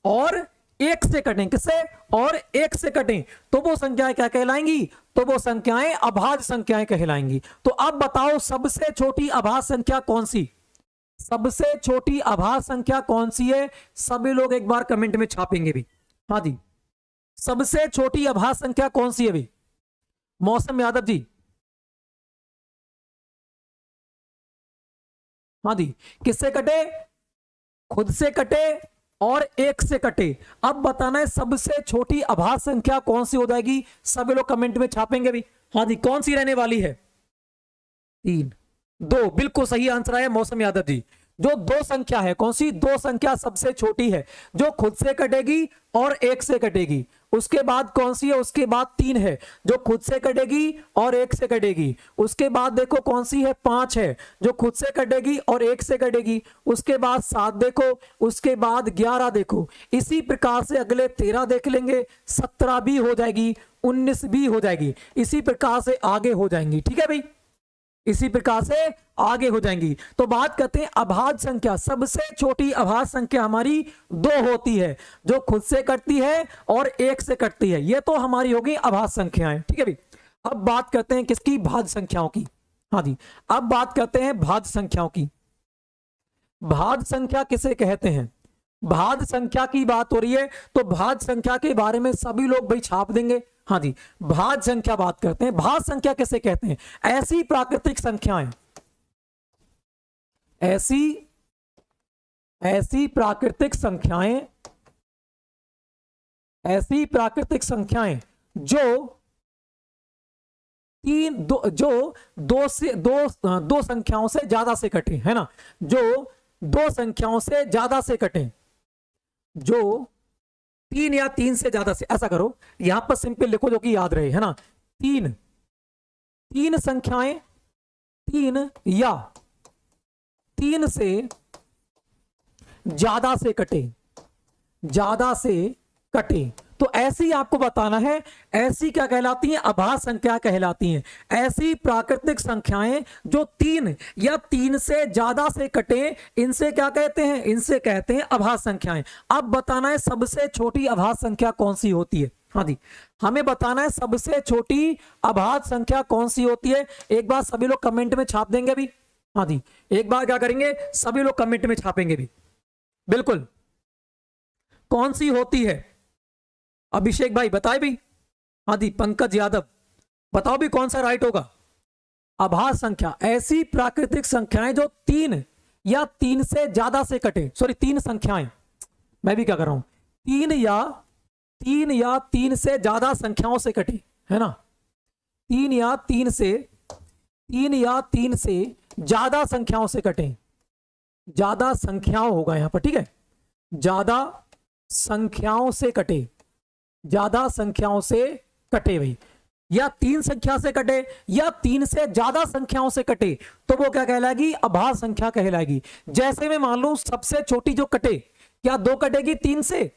और 1 से कटें। किससे? और 1 से कटें, तो वो संख्याएं क्या कहलाएंगी? तो वो संख्याएं अभाज्य संख्याएं कहलाएंगी। तो अब बताओ सबसे छोटी अभाज्य संख्या कौन सी? सबसे छोटी अभाज्य संख्या कौन सी है? सभी लोग एक बार कमेंट में छापेंगे भी। हाँ जी, सबसे छोटी अभाज्य संख्या कौन सी है भी? मौसम यादव जी। हाँ जी, किससे कटे? खुद से कटे और 1 से कटे। अब बताना है सबसे छोटी अभाज्य संख्या कौन सी हो जाएगी? सभी लोग कमेंट में छापेंगे भी। हाँ जी, कौन सी रहने वाली है? 3 2 बिल्कुल सही आंसर है मौसम यादव जी। जो 2 संख्या है, कौन सी? 2 संख्या सबसे छोटी है जो खुद से कटेगी और 1 से कटेगी। उसके बाद कौन सी है? उसके बाद 3 है जो खुद से कटेगी और 1 से कटेगी। उसके बाद देखो कौन सी है? 5 है जो खुद से कटेगी और 1 से कटेगी। उसके बाद 7 देखो, उसके बाद 11 देखो। इसी प्रकार से अगले 13 देख लेंगे, 17 भी हो जाएगी, 19 भी हो जाएगी। इसी प्रकार से आगे हो जाएंगी। ठीक है भाई, इसी प्रकार से आगे हो जाएंगी। तो बात करते हैं अभाज्य संख्या। सबसे छोटी अभाज्य संख्या हमारी 2 होती है जो खुद से कटती है और 1 से कटती है। ये तो हमारी होगी अभाज्य संख्याएं। ठीक है भाई, अब बात करते हैं किसकी? भाज्य संख्याओं की। हाँ जी, अब बात करते हैं भाज्य संख्याओं की। भाज्य संख्या किसे कहते हैं? भाज्य संख्या की बात हो रही है तो भाज्य संख्या के बारे में सभी लोग भाई छाप देंगे। हाँ जी, भाज्य संख्या बात करते हैं। भाज्य संख्या किसे कहते हैं? ऐसी प्राकृतिक संख्याएं, ऐसी प्राकृतिक संख्याएं, ऐसी प्राकृतिक संख्याएं जो दो संख्याओं से ज्यादा से कटे, है ना, जो दो संख्याओं से ज्यादा से कटे, जो 3 या 3 से ज्यादा से, ऐसा करो यहां पर सिंपल लिखो जो कि याद रहे, है ना, तीन संख्याएं 3 या 3 से ज्यादा से कटे, ज्यादा से कटे, तो ऐसी आपको बताना है, ऐसी क्या कहलाती हैं? अभाज्य संख्या कहलाती हैं। ऐसी प्राकृतिक संख्याएं जो 3 या 3 से ज्यादा से कटे, इनसे क्या कहते हैं? इनसे कहते हैं अभाज्य संख्याएं। अब बताना है सबसे छोटी अभाज्य संख्या कौन सी होती है। हाँ जी, हमें बताना है सबसे छोटी अभाज्य संख्या कौन सी होती है। एक बार सभी लोग कमेंट में छाप देंगे भी। हाँ जी, एक बार क्या करेंगे, सभी लोग कमेंट में छापेंगे भी, बिल्कुल। कौन सी होती है? अभिषेक भाई बताए भी। हाँ जी, पंकज यादव बताओ भी कौन सा राइट होगा। अभाज्य संख्या, ऐसी प्राकृतिक संख्याएं जो 3 या 3 से ज्यादा से कटे, सॉरी 3 संख्याएं, मैं भी क्या कर रहा हूं, 3 या 3 से ज्यादा संख्याओं से कटे, है ना, 3 या 3 से ज्यादा संख्याओं से कटे, ज्यादा संख्याओं होगा यहां पर, ठीक है, ज्यादा संख्याओं से कटे, ज्यादा संख्याओं से कटे भाई, या 3 संख्या से कटे या 3 से ज्यादा संख्याओं से कटे, तो वो क्या कहलाएगी? अभाज्य संख्या कहलाएगी। जैसे मैं मान लूं सबसे छोटी जो कटे, क्या 2 कटेगी 3 से?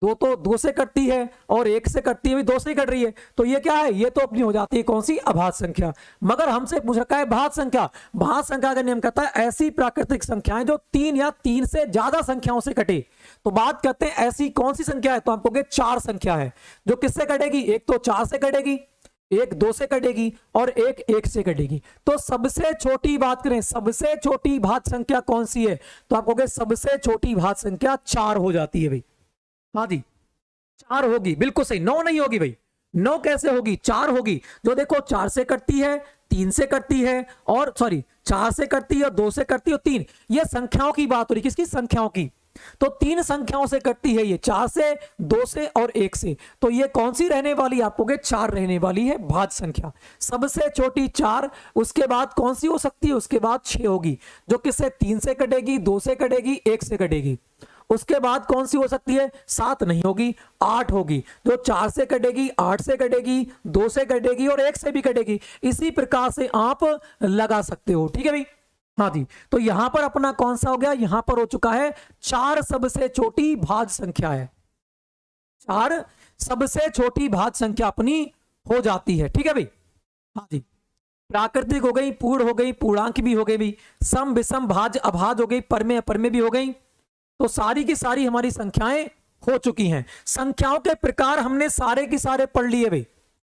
2 तो 2 से कटती है और 1 से कटती है, 2 से कट रही है, तो ये क्या है? ये तो अपनी हो जाती है कौन सी? अभाज्य संख्या। मगर हमसे पूछ रखा है भाज्य संख्या। भाज्य संख्या का नियम कहता है ऐसी प्राकृतिक संख्याएं जो 3 या 3 से ज्यादा संख्याओं से कटे। तो बात करते हैं ऐसी कौन सी संख्या है, तो हम कहोगे 4 संख्या है, जो किससे कटेगी? एक तो 4 से कटेगी, एक 2 से कटेगी और एक 1 से कटेगी। तो सबसे छोटी बात करें, सबसे छोटी भाज्य संख्या कौन सी है, तो आप कहोगे सबसे छोटी भाज्य संख्या 4 हो जाती है भाई। हाँ जी, 4 होगी, बिल्कुल सही। 9 नहीं होगी भाई। 9 कैसे होगी? 4 होगी, जो देखो 4 से कटती है, 3 से कटती है, और सॉरी 4 से कटती है, 2 से कटती है, 3। ये संख्याओं की बात हो रही, किसकी? संख्याओं की। तो 3 संख्याओं से कटती है ये, 4 से, 2 से और 1 से। तो ये कौन सी रहने वाली? आपको 4 रहने वाली है भाज्य संख्या। सबसे छोटी 4, उसके बाद कौन सी हो सकती है? उसके बाद 6 होगी, जो किससे? 3 से कटेगी, 2 से कटेगी, 1 से कटेगी। उसके बाद कौन सी हो सकती है? 7 नहीं होगी, 8 होगी, जो 4 से कटेगी, 8 से कटेगी, 2 से कटेगी और 1 से भी कटेगी। इसी प्रकार से आप लगा सकते हो, ठीक है भाई। हाँ जी, तो यहां पर अपना कौन सा हो गया? यहां पर हो चुका है 4 सबसे छोटी भाज्य संख्या है। 4 सबसे छोटी भाज्य संख्या अपनी हो जाती है, ठीक है भाई। हाँ जी, प्राकृतिक हो गई, पूर्ण हो गई, पूर्णांक भी हो गई भी, सम विषम भाज्य अभाज्य हो गई, परमेय अपरमेय भी हो गई। तो सारी की सारी हमारी संख्याएं हो चुकी हैं। संख्याओं के प्रकार हमने सारे की सारे पढ़ लिए भाई,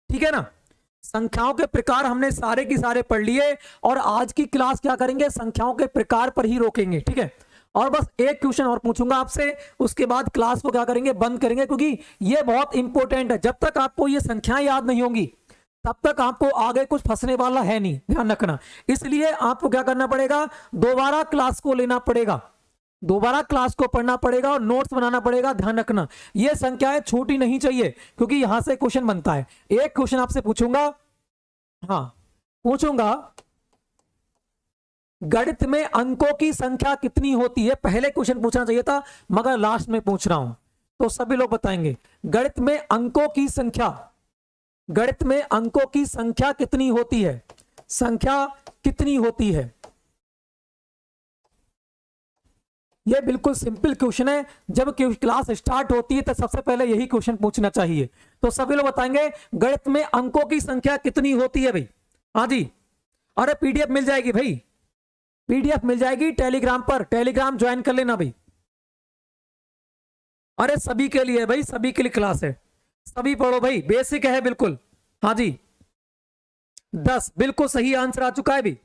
ठीक है ना। संख्याओं के प्रकार हमने सारे की सारे पढ़ लिए, और आज की क्लास क्या करेंगे? संख्याओं के प्रकार पर ही रोकेंगे, ठीक है। और बस एक क्वेश्चन और पूछूंगा आपसे, उसके बाद क्लास को क्या करेंगे? बंद करेंगे, क्योंकि ये बहुत इंपॉर्टेंट है। जब तक आपको ये संख्याएं याद नहीं होंगी, तब तक आपको आगे कुछ फंसने वाला है नहीं, ध्यान रखना। इसलिए आपको क्या करना पड़ेगा? दोबारा क्लास को लेना पड़ेगा, दोबारा क्लास को पढ़ना पड़ेगा और नोट्स बनाना पड़ेगा। ध्यान रखना, ये संख्याएं छोटी नहीं चाहिए, क्योंकि यहां से क्वेश्चन बनता है। एक क्वेश्चन आपसे पूछूंगा, हाँ पूछूंगा, गणित में अंकों की संख्या कितनी होती है? पहले क्वेश्चन पूछना चाहिए था, मगर लास्ट में पूछ रहा हूं, तो सभी लोग बताएंगे। गणित में अंकों की संख्या, गणित में अंकों की संख्या कितनी होती है? संख्या कितनी होती है? ये बिल्कुल सिंपल क्वेश्चन है। जब क्लास स्टार्ट होती है तो सबसे पहले यही क्वेश्चन पूछना चाहिए। तो सभी लोग बताएंगे गणित में अंकों की संख्या कितनी होती है भाई? हाँ जी, अरे पीडीएफ मिल जाएगी भाई, पीडीएफ मिल जाएगी टेलीग्राम पर, टेलीग्राम ज्वाइन कर लेना भाई। अरे सभी के लिए भाई, सभी के लिए क्लास है, सभी पढ़ो भाई, बेसिक है बिल्कुल। हाँ जी, 10 बिल्कुल सही आंसर आ चुका है भाई।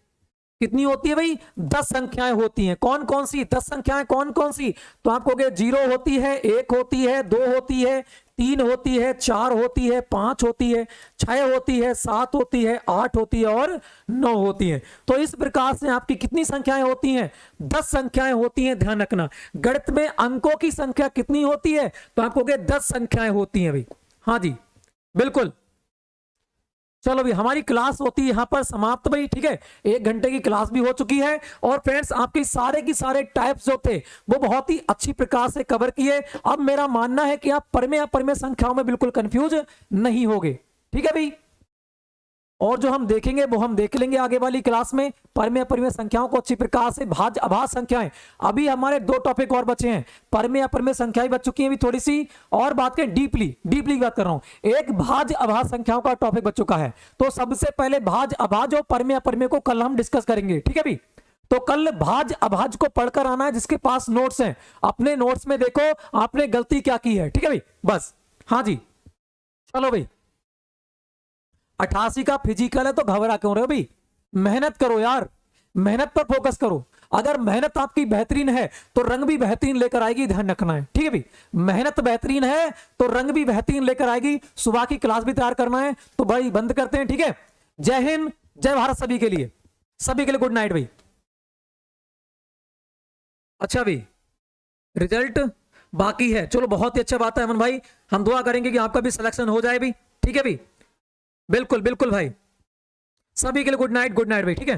कितनी होती है भाई? 10 संख्याएं होती हैं। कौन कौन सी 10 संख्याएं? कौन कौन सी? तो आप कहोगे 0 होती है, 1 होती है, 2 होती है, 3 होती है, 4 होती है, 5 होती है, 6 होती है, 7 होती है, 8 होती है और 9 होती है। तो इस प्रकार से आपकी कितनी संख्याएं होती हैं? 10 संख्याएं होती हैं। ध्यान रखना, गणित में अंकों की संख्या कितनी होती है? तो आप कहोगे 10 संख्याएं होती हैं भाई। हाँ जी बिल्कुल। चलो भाई, हमारी क्लास होती है यहां पर समाप्त भाई, ठीक है। 1 घंटे की क्लास भी हो चुकी है। और फ्रेंड्स, आपके सारे की सारे टाइप्स जो थे वो बहुत ही अच्छी प्रकार से कवर किए। अब मेरा मानना है कि आप परमे अपरमेय संख्याओं में बिल्कुल कंफ्यूज नहीं होगे, ठीक है भाई। और जो हम देखेंगे वो हम देख लेंगे आगे वाली क्लास में, परमेय अपरमेय संख्याओं को अच्छी प्रकार से, भाज्य अभाज्य संख्याएं। अभी हमारे 2 टॉपिक और बचे हैं, परमेय अपरमेय संख्याएं बच चुकी हैं अभी थोड़ी सी, और बात करें डीपली की बात कर रहा हूं। एक भाज्य अभाज्य संख्याओं का टॉपिक बच चुका है। तो सबसे पहले भाज्य अभाज्य और परमेय अपरमेय को कल हम डिस्कस करेंगे, ठीक है भाई। तो कल भाज्य अभाज्य को पढ़कर आना है। जिसके पास नोट्स हैं, अपने नोट्स में देखो आपने गलती क्या की है, ठीक है भाई, बस। हाँ जी चलो भाई, 88 का फिजिकल है तो घबरा क्यों रहे हो भाई? मेहनत करो यार, मेहनत पर फोकस करो। अगर मेहनत आपकी बेहतरीन है तो रंग भी बेहतरीन लेकर आएगी, ध्यान रखना है, ठीक है भाई। मेहनत बेहतरीन है तो रंग भी बेहतरीन लेकर आएगी। सुबह की क्लास भी तैयार करना है, तो भाई बंद करते हैं, ठीक है। जय हिंद, जय भारत सभी के लिए, सभी के लिए गुड नाइट भाई। अच्छा भाई, रिजल्ट बाकी है, चलो बहुत ही अच्छा बात है अमन भाई। हम दुआ करेंगे कि आपका भी सिलेक्शन हो जाए भाई, ठीक है भाई। बिल्कुल बिल्कुल भाई, सभी के लिए गुड नाइट भाई, ठीक है।